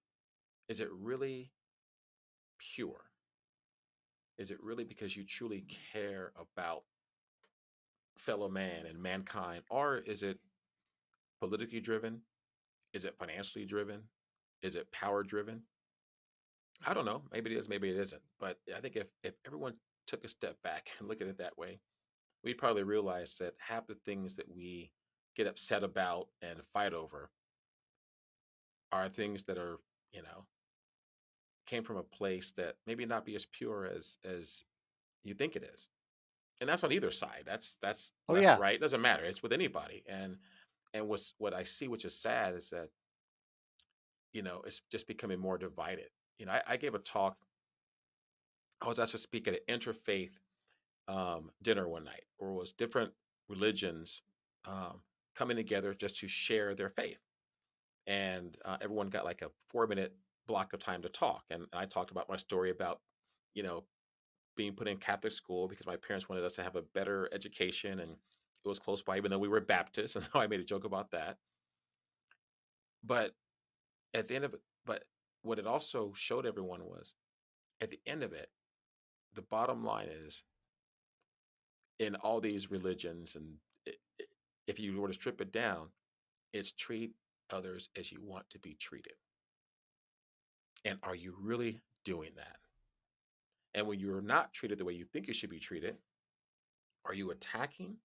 Is it really pure? Is it really because you truly care about fellow man and mankind? Or is it politically driven? Is it financially driven? Is it power driven? I don't know. Maybe it is, maybe it isn't. But I think if everyone took a step back and look at it that way, we'd probably realize that half the things that we get upset about and fight over are things that are, you know, came from a place that maybe not be as pure as you think it is. And that's on either side. That's Oh left, yeah. right. It doesn't matter. It's with anybody. And what I see, which is sad, is that it's just becoming more divided. I gave a talk. I was asked to speak at an interfaith dinner one night, where it was different religions um, coming together just to share their faith, and everyone got like a 4-minute block of time to talk, and I talked about my story about, you know, being put in Catholic school because my parents wanted us to have a better education, and it was close by, even though we were Baptists, and so I made a joke about that. But at the end of it, but what it also showed everyone was, at the end of it, the bottom line is, in all these religions, and if you were to strip it down, it's treat others as you want to be treated. And are you really doing that? And when you're not treated the way you think you should be treated, are you attacking?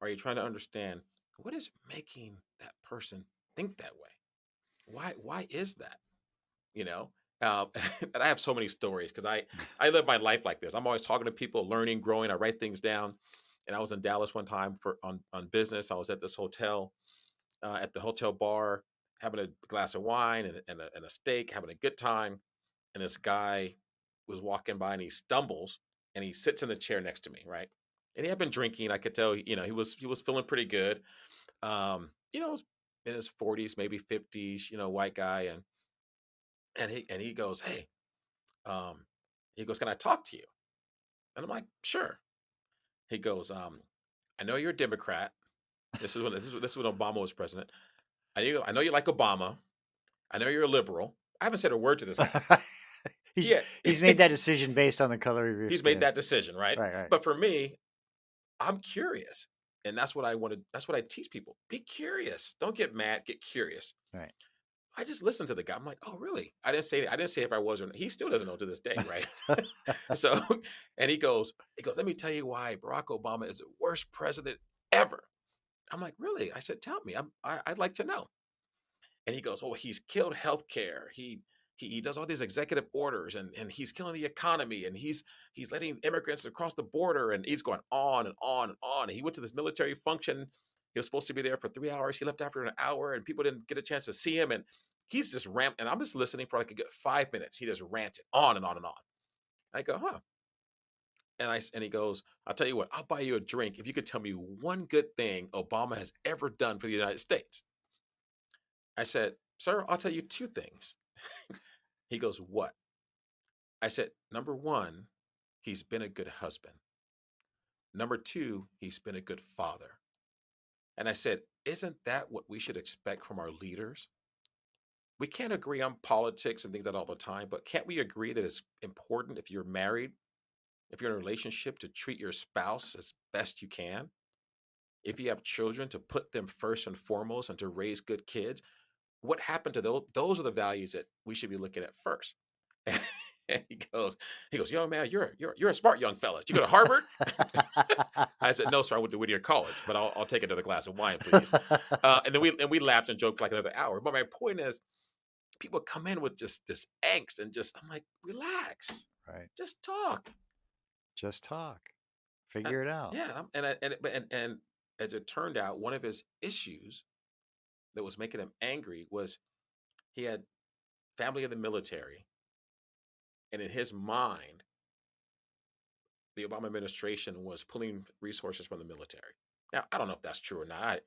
Are you trying to understand what is making that person think that way? Why is that? You know, and I have so many stories because I live my life like this. I'm always talking to people, learning, growing. I write things down. And I was in Dallas one time for on business. I was at this hotel, at the hotel bar, having a glass of wine and a steak, having a good time. And this guy was walking by and he stumbles and he sits in the chair next to me, right? And he had been drinking. I could tell, he was feeling pretty good. Was in his 40s, maybe 50s, white guy, and he goes, "Hey," um, he goes, "Can I talk to you?" And I'm like, "Sure." He goes, "I know you're a Democrat." This is when Obama was president. I know you like Obama. I know you're a liberal. I haven't said a word to this guy. he's Yeah, he's made that decision based on the color of your he's made skin. that decision, right? Right, right, But for me, I'm curious, and that's what I wanted. That's what I teach people: be curious. Don't get mad. Get curious. right. I just listened to the guy. I'm like, oh, really? I didn't say if I was or not. He still doesn't know to this day, right? So, and he goes, let me tell you why Barack Obama is the worst president ever. I'm like, really? I said, tell me. I'd like to know. And he goes, oh, he's killed healthcare. He does all these executive orders, and he's killing the economy, and he's letting immigrants across the border, and he's going on and on and on. And he went to this military function. He was supposed to be there for 3 hours. He left after an hour, and people didn't get a chance to see him. And he's just and I'm just listening for like a good 5 minutes. He just ranted on and on and on. I go, huh? And he goes, I'll tell you what, I'll buy you a drink if you could tell me one good thing Obama has ever done for the United States. I said, sir, I'll tell you two things. He goes, what? I said, number one, he's been a good husband. Number two, he's been a good father. And I said, isn't that what we should expect from our leaders? We can't agree on politics and things like that all the time, but can't we agree that it's important, if you're married, if you're in a relationship, to treat your spouse as best you can? If you have children, to put them first and foremost and to raise good kids? What happened to those? Those are the values that we should be looking at first. And he goes, yo, man, you're a smart young fella. Did you go to Harvard? I said, no, sir, I went to Whittier College, but I'll take another glass of wine, please. And we laughed and joked for like another hour. But my point is, people come in with just this angst and just, I'm like, relax, Right. just talk. Just talk. And, Figure it out. yeah, and as it turned out, one of his issues that was making him angry was he had family in the military, and in his mind, the Obama administration was pulling resources from the military. Now, I don't know if that's true or not.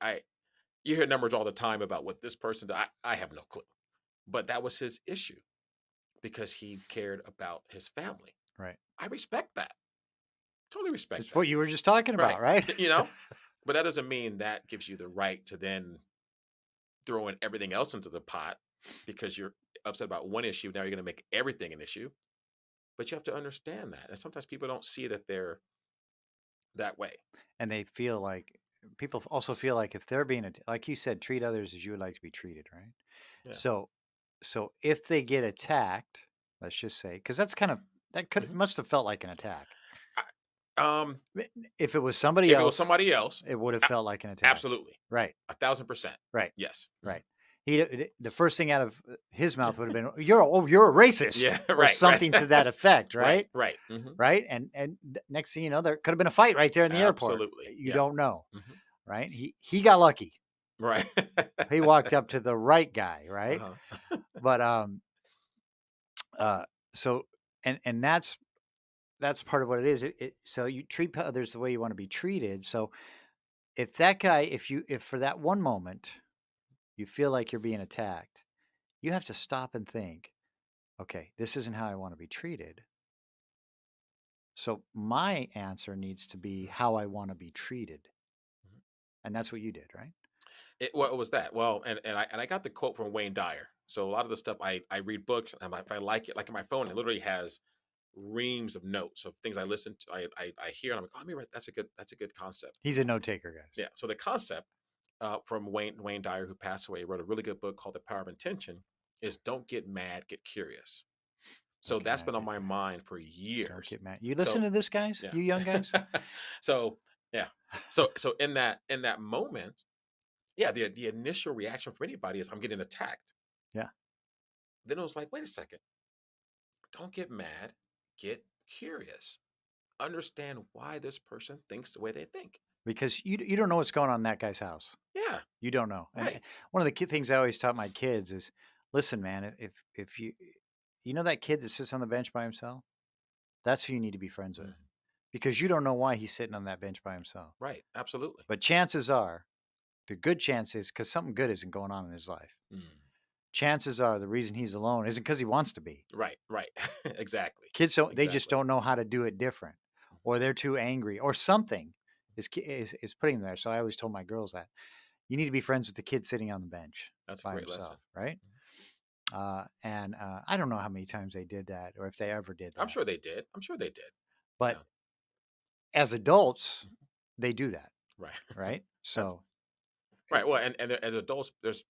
You hear numbers all the time about what this person did. I have no clue, but that was his issue because he cared about his family. Right. I respect that. Totally respect It's that. what you were just talking Right. about, right? But that doesn't mean that gives you the right to then throw in everything else into the pot because you're upset about one issue. Now you're going to make everything an issue. But you have to understand that. And sometimes people don't see that they're that way. And they feel like people also feel like if they're being like you said, treat others as you would like to be treated, right? Yeah. So if they get attacked, let's just say, because that's kind of that could Mhm. must have felt like an attack. Um, If it was somebody if it was else, somebody else, it would have a- felt like an attack. absolutely, Right. 1,000%. Right. Yes. Mhm. Right. The first thing out of his mouth would have been, you're a racist," Yeah. or Right. Right. something to that effect, Right. right? Right. Hmm. Right? And next thing you know, there could have been a fight right there in the airport. Absolutely. You Yeah. don't know, Hmm. right? He got lucky. Right. He walked up to the right guy, right? Uh-huh. But uh so and that's part of what it is. So you treat others the way you want to be treated. So if that guy, if for that one moment you feel like you're being attacked, you have to stop and think. okay, this isn't how I want to be treated. So my answer needs to be Mhm, how I want to be treated. mhm. And that's what you did, right? What was that? Well, and I got the quote from Wayne Dyer. So a lot of the stuff I read books, and if I like it, like in my phone, it literally has reams of notes of things I listen to. I hear, and I'm like, oh, let me write. That's a good concept. He's a note taker, guys. Yeah. So the concept from Wayne Dyer, who passed away, wrote a really good book called The Power of Intention. Is don't get mad, get curious. Don't So get that's mad. been on my mind for Don't years. get mad. You listen So to this, guys? yeah. You young guys? So yeah. So in that moment, yeah, the initial reaction from anybody is I'm getting attacked. Yeah. Then it was like, wait a second, don't get mad, get curious. Understand why this person thinks the way they think. Because you don't know what's going on in that guy's house. Yeah, You don't know. And right. one of the key things I always taught my kids is, listen, man, if you know that kid that sits on the bench by himself, that's who you need to be friends with Mm, because you don't know why he's sitting on that bench by himself. right, absolutely. But chances are, the good chance is because something good isn't going on in his life. Mm, Chances are the reason he's alone isn't because he wants to be. right, right. Exactly, Kids don't, they just exactly. don't know how to do it different, Mhm, or they're too angry, or something is putting them there. So I always told my girls that you need to be friends with the kid sitting on the bench that's a by great lesson. himself, right? Mhm. And I don't know how many times they did that, or if they ever did I'm that. sure they did. I'm sure they did. But Yeah. as adults, Mhm. they do that, Right. right? That's So, right. Well, as adults, there's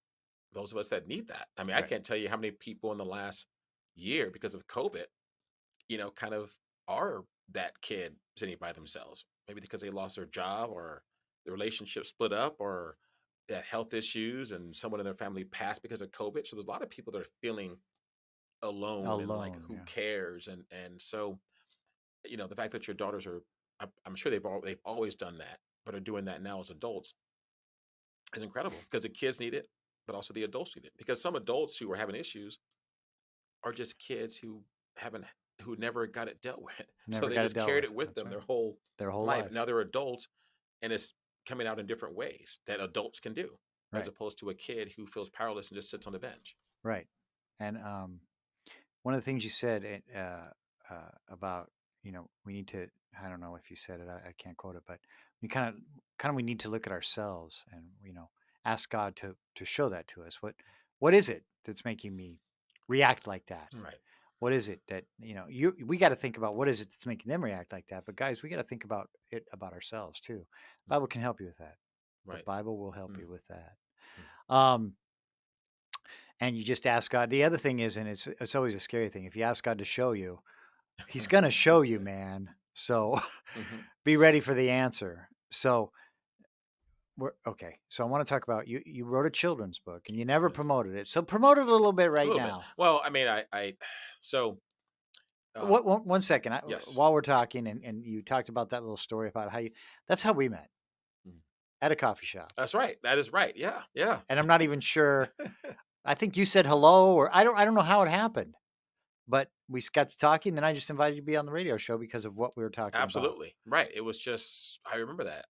those of us that need that. I mean, I right, can't tell you how many people in the last year because of COVID, kind of are that kid sitting by themselves. Maybe because they lost their job or the relationship split up or they had health issues and someone in their family passed because of COVID. So there's a lot of people that are feeling alone and like, alone, who yeah, cares? And so, the fact that your daughters are, I'm sure they've always done that, but are doing that now as adults is incredible because the kids need it, but also the adults need it. Because some adults who are having issues are just kids haven't who never got it dealt with. So never they got it just dealt carried with. it with That's them right. their whole Their whole life. life, Now they're adults and it's coming out in different ways that adults can do, as right, opposed to a kid who feels powerless and just sits on the bench. right. And one of the things you said about we need to, I don't know if you said it, I can't quote it, but we kind of we need to look at ourselves and ask God to show that to us. What is it that's making me react like that? Right. What is it that you we got to think about what is it that's making them react like that? But guys, we got to think about it about ourselves too. Bible Mhm. can help you with that. The Right. Bible will help Mm, you with that. mm. Um, and you just ask God. The other thing is, and it's always a scary thing. If you ask God to show you, He's gonna show you, Yeah. man. So Hmm. be ready for the answer. So we're okay. So I want to talk about you. You wrote a children's book and you never Yes. promoted it. So promote it a little bit A right little bit. now. Well, I mean, I so uh, What one second. yes. While we're talking, and you talked about that little story about how you. That's how we met Mm. at a coffee shop. That's right. That is right. Yeah. Yeah. And I'm not even sure. I think you said hello, or I don't know how it happened. But we got to talking. Then I just invited you to be on the radio show because of what we were talking about. Absolutely. Right. It was just I remember that.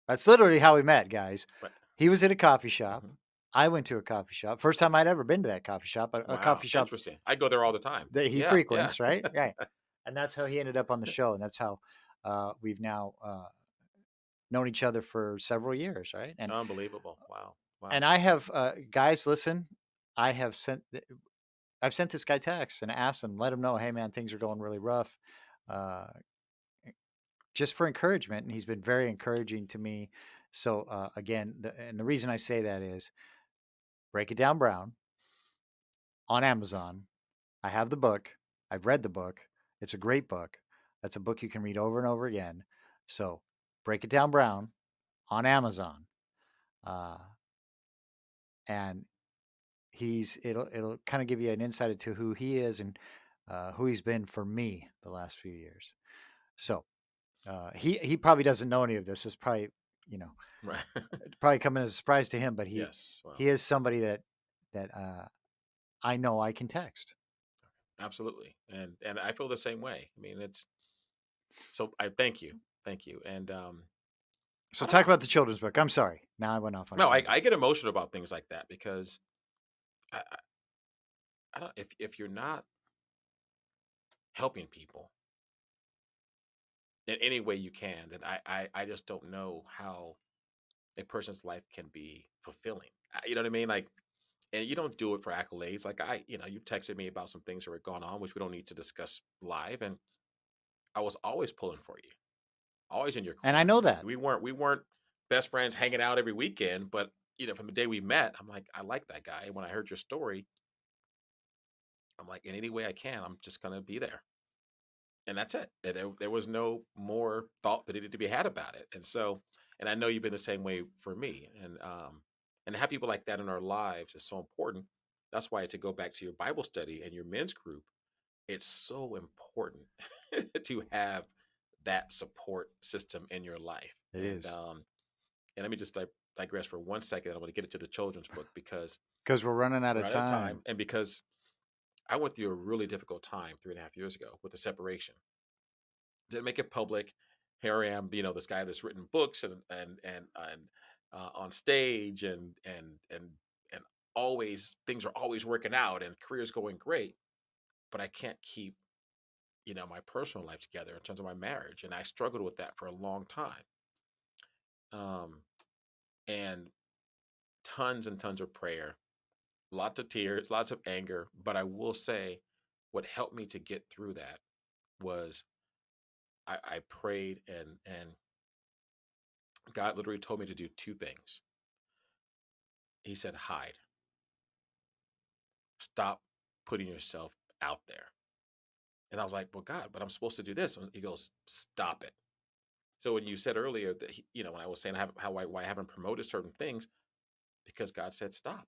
That's literally how we met, guys. Right. He was at a coffee shop. Mhm. I went to a coffee shop. First time I'd ever been to that coffee shop, a Wow, coffee shop interesting. I go there all the time. that he Yeah, yeah. frequents, right? Right. And that's how he ended up on the show. And that's how we've now known each other for several years, right? Unbelievable. Wow, And wow. I have guys, listen, I have I've sent this guy texts and asked him, let him know, hey man, things are going really rough. Uh, just for encouragement. And he's been very encouraging to me. So again, and the reason I say that is Break It Down Brown on Amazon. I have the book. I've read the book. It's a great book. That's a book you can read over and over again. So Break It Down Brown on Amazon. Uh, and it'll kind of give you an insight into who he is and who he's been for me the last few years. So he probably doesn't know any of this. It's probably you know Right. probably coming as a surprise to him, but Yes, he wow. is somebody that I know I can text. Absolutely. And I feel the same way. I mean, it's so I thank you. Thank you. And So I don't talk know. about the children's book. I'm sorry. Now I went off on a No, I, tangent. I get emotional about things like that because I don't if you're not. helping people in any way you can, then I just don't know how a person's life can be fulfilling. You know what I mean? Like, and you don't do it for accolades. Like you texted me about some things that were going on, which we don't need to discuss live, and I was always pulling for you, always in your And I corner. know that. We weren't best friends hanging out every weekend, but from the day we met, I'm like, I like that guy. When I heard your story, I'm like, in any way I can, I'm just gonna be there. And that's it. And there was no more thought that needed to be had about it. And so, and I know you've been the same way for me. And to have people like that in our lives is so important. That's why, to go back to your Bible study and your men's group, it's so important to have that support system in your life. It is. And let me just digress for 1 second. I want to get into the children's book because Because we're running out we're of out of time, time. and because I went through a really difficult time 3.5 years ago with a separation. Didn't make it public. Here I am, this guy that's written books and on stage, and always things are always working out and career's going great, but I can't keep my personal life together in terms of my marriage, and I struggled with that for a long time. Um, and tons and tons of prayer, lots of tears, lots of anger, but I will say, what helped me to get through that was I prayed, and God literally told me to do two things. He said, hide, stop putting yourself out there. And I was like, well, God, but I'm supposed to do this. And he goes, stop it. So when you said earlier that, when I was saying why I haven't promoted certain things, because God said, stop,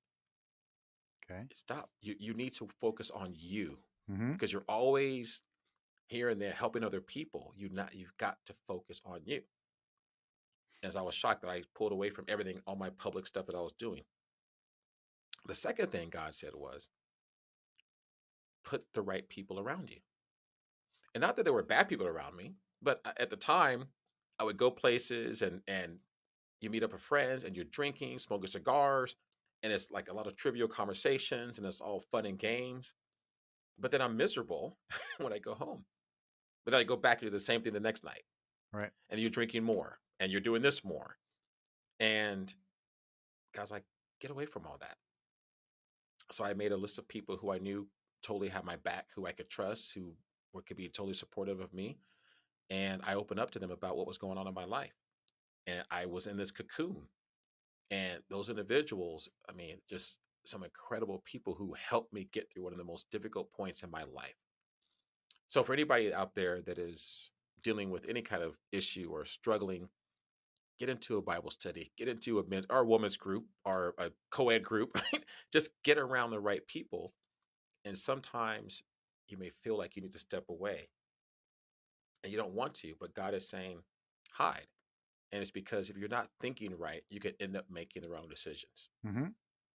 Okay. stop. You need to focus on you, Hmm. because you're always here and there helping other people. You've got to focus on you. As I was shocked that I pulled away from everything, all my public stuff that I was doing. The second thing God said was, put the right people around you. And not that there were bad people around me, but at the time, I would go places, and you meet up with friends and you're drinking, smoking cigars, and it's like a lot of trivial conversations and it's all fun and games. But then I'm miserable when I go home. But then I go back and do the same thing the next night. Right. And you're drinking more and you're doing this more. And God's like, get away from all that. So I made a list of people who I knew totally had my back, who I could trust, who could be totally supportive of me. And I opened up to them about what was going on in my life. And I was in this cocoon. And those individuals, I mean, just some incredible people who helped me get through one of the most difficult points in my life. So for anybody out there that is dealing with any kind of issue or struggling, get into a Bible study, get into a men or women's group or a co-ed group. Just get around the right people. And sometimes you may feel like you need to step away and you don't want to, but God is saying, hide. And it's because if you're not thinking right, you could end up making the wrong decisions. Hmm.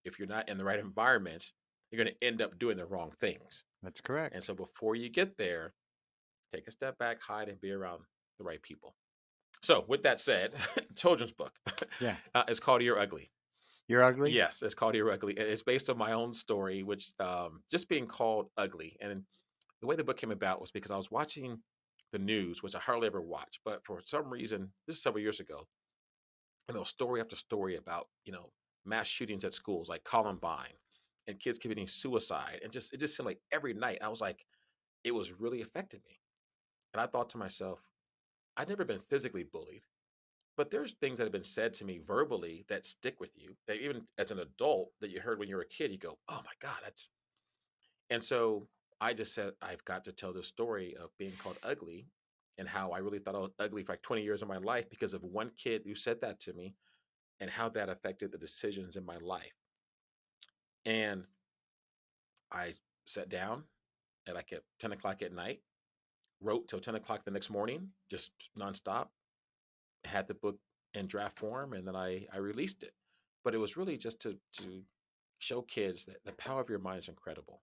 If you're not in the right environment, you're going to end up doing the wrong things. That's And correct. so before you get there, take a step back, hide, and be around the right people. So, with that said, children's book. Yeah. It's called You're Ugly. You're ugly. Yes, it's called You're Ugly. And it's based on my own story, which just being called ugly. And the way the book came about was because I was watching the news, which I hardly ever watch. But for some reason, this is several years ago, and there was story after story about, mass shootings at schools like Columbine and kids committing suicide. And it just seemed like every night I was like, it was really affecting me. And I thought to myself, I've never been physically bullied, but there's things that have been said to me verbally that stick with you, that even as an adult that you heard when you were a kid, you go, oh my God, that's. And so I just said, I've got to tell the story of being called ugly and how I really thought I was ugly for like 20 years of my life because of one kid who said that to me and how that affected the decisions in my life. And I sat down at like at 10 o'clock at night, wrote till 10 o'clock the next morning, just nonstop, had the book in draft form, and then I released it. But it was really just to show kids that the power of your mind is incredible.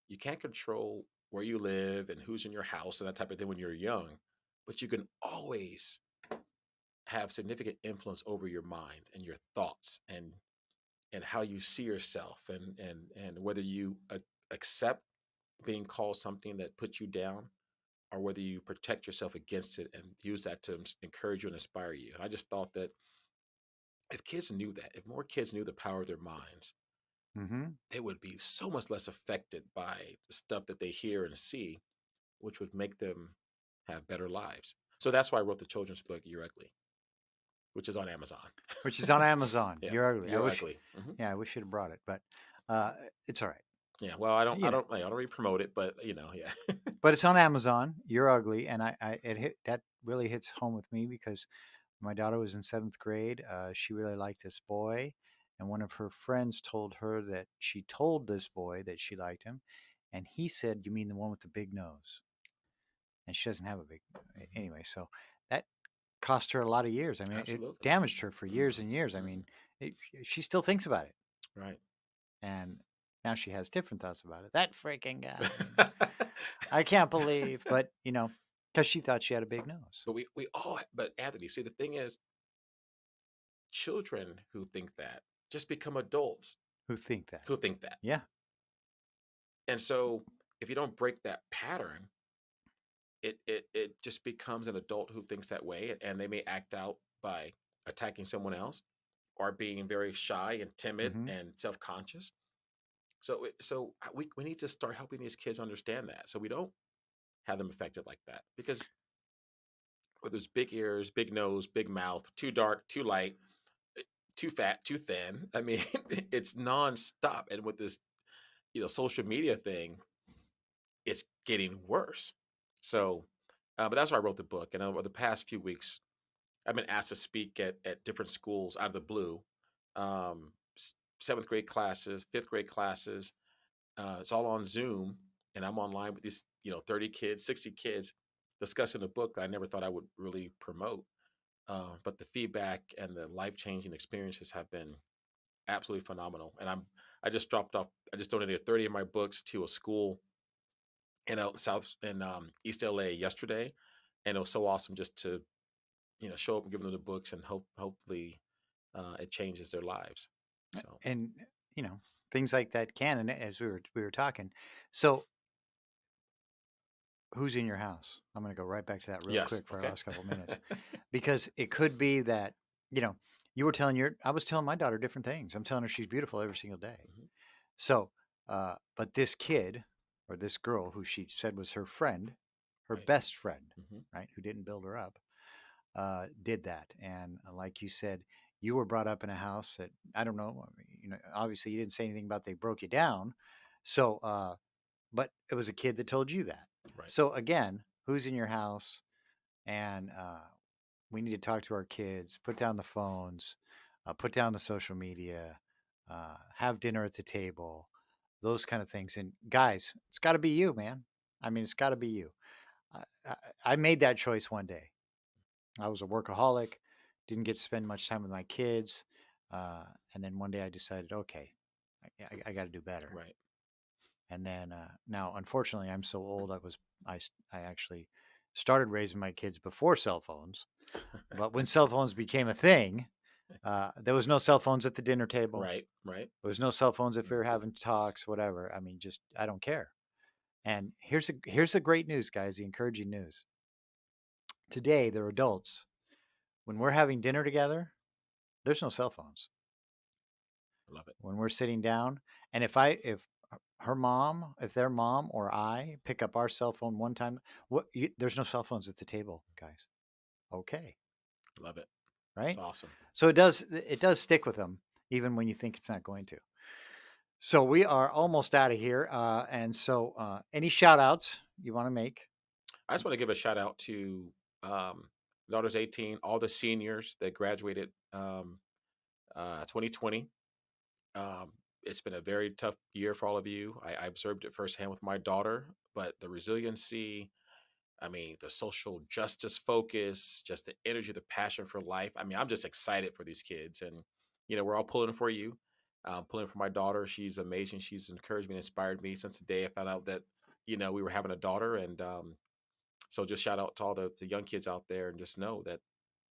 You can't control where you live and who's in your house and that type of thing when you're young, but you can always have significant influence over your mind and your thoughts and how you see yourself and whether you accept being called something that puts you down, or whether you protect yourself against it and use that to encourage you and inspire you. And I just thought that if kids knew that, if more kids knew the power of their minds, Hmm. they would be so much less affected by the stuff that they hear and see, which would make them have better lives. So that's why I wrote the children's book, You're Ugly, which is on Amazon. Which is on Amazon. Yeah, You're ugly. I You're wish, Ugly. yeah, I wish you'd have brought it, but uh, it's all right. Yeah, well, I don't, You I know, don't, I don't really promote it, but yeah. but it's on Amazon. You're ugly, and it hit that really hits home with me because my daughter was in seventh grade. She really liked this boy, and one of her friends told her that she told this boy that she liked him, and he said, "You mean the one with the big nose?" And she doesn't have a big Mhm. anyway. So that cost her a lot of years. I mean, it Absolutely. damaged her for Hmm. years and years. I Hmm. mean, she still thinks about it, Right. and now she has different thoughts about it. That freaking guy, I can't believe, but because she thought she had a big nose. But we all, but Anthony, see, the thing is, children who think that just become adults Who think that? who think that. Yeah. And so if you don't break that pattern, it just becomes an adult who thinks that way, and they may act out by attacking someone else or being very shy and timid Hmm. and self-conscious. So we need to start helping these kids understand that, so we don't have them affected like that. Because whether it's big ears, big nose, big mouth, too dark, too light, eh, too fat, too thin, I mean, it's nonstop. And with this, social media thing, it's getting worse. So, but that's why I wrote the book. And over the past few weeks, I've been asked to speak at different schools out of the blue, seventh grade classes, fifth grade classes. It's all on Zoom, and I'm online with these, 30 kids, 60 kids, discussing a book that I never thought I would really promote. But the feedback and the life changing experiences have been absolutely phenomenal. And I just dropped off. I just donated 30 of my books to a school in South in East LA yesterday, and it was so awesome just to show up and give them the books, and hopefully it changes their lives. So And you know things like that can. And as we were talking, so who's in your house? I'm going to go right back to that real yes, quick for our okay. last couple of minutes, because it could be that you know you were telling your I was telling my daughter different things. I'm telling her she's beautiful every single day. Mhm. So, but this kid or this girl who she said was her friend, her Right. best friend, Hmm. right, who didn't build her up, did that. And like you said, you were brought up in a house that I don't know. I mean, obviously you didn't say anything about they broke you down. So, but it was a kid that told you that. Right. So again, who's in your house? And we need to talk to our kids. Put down the phones. Put down the social media. Have dinner at the table. Those kind of things. And guys, it's got to be you, man. I mean, it's got to be you. I, I, I made that choice one day. I was a workaholic, didn't get to spend much time with my kids. Uh, and then one day I decided, okay, I got to do better. Right. And then now, unfortunately, I'm so old. I actually started raising my kids before cell phones. But when cell phones became a thing, there was no cell phones at the dinner table. Right. Right. There was no cell phones if we were Hmm. having talks, whatever. I mean, just I don't care. And here's the great news, guys. The encouraging news. Today, they're adults. When we're having dinner together, there's no cell phones. I love it. When we're sitting down, and if her mom, if their mom or I pick up our cell phone one time, there's no cell phones at the table, guys. Okay, Love it. It's right? awesome. So it does stick with them even when you think it's not going to. So we are almost out of here, and so any shout outs you want to make? I just want to give a shout out to um, daughter's 18, all the seniors that graduated 2020. Um, it's been a very tough year for all of you. I observed it firsthand with my daughter, but the resiliency, I mean, the social justice focus, just the energy, the passion for life. I mean, I'm just excited for these kids. And, we're all pulling for you, pulling for my daughter. She's amazing. She's encouraged me and inspired me since the day I found out that, we were having a daughter. And so just shout out to all the young kids out there, and just know that,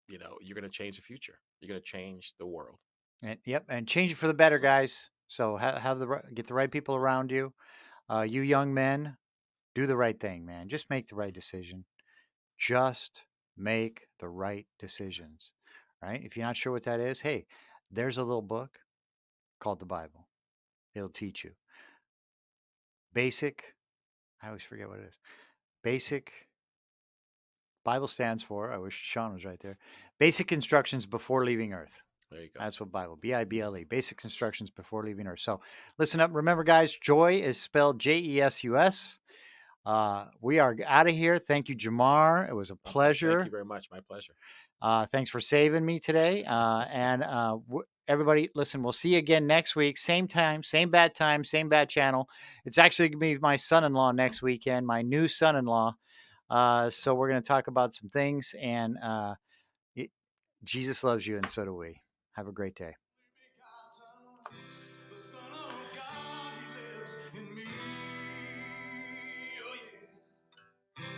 you're going to change the future. You're going to change the world. And yep, and change it for the better, guys. So get the right people around you. You young men, do the right thing, man. Just make the right decision. Just make the right decisions, right? If you're not sure what that is, hey, there's a little book called the Bible. It'll teach you basic. I always forget what it is. Basic Bible stands for. I wish Sean was right there. Basic instructions before leaving Earth. There you go. That's what Bible, Bible, basic instructions before leaving Earth. So listen up. Remember, guys, joy is spelled Jesus. We are out of here. Thank you, Jamar. It was a Okay. Thank you pleasure. very much. My pleasure. Thanks for saving me today. Everybody, listen, we'll see you again next week. Same time, same bad channel. It's actually going to be my son in law next weekend, my new son in law. So we're going to talk about some things, and Jesus loves you, and so do we. Have a great day.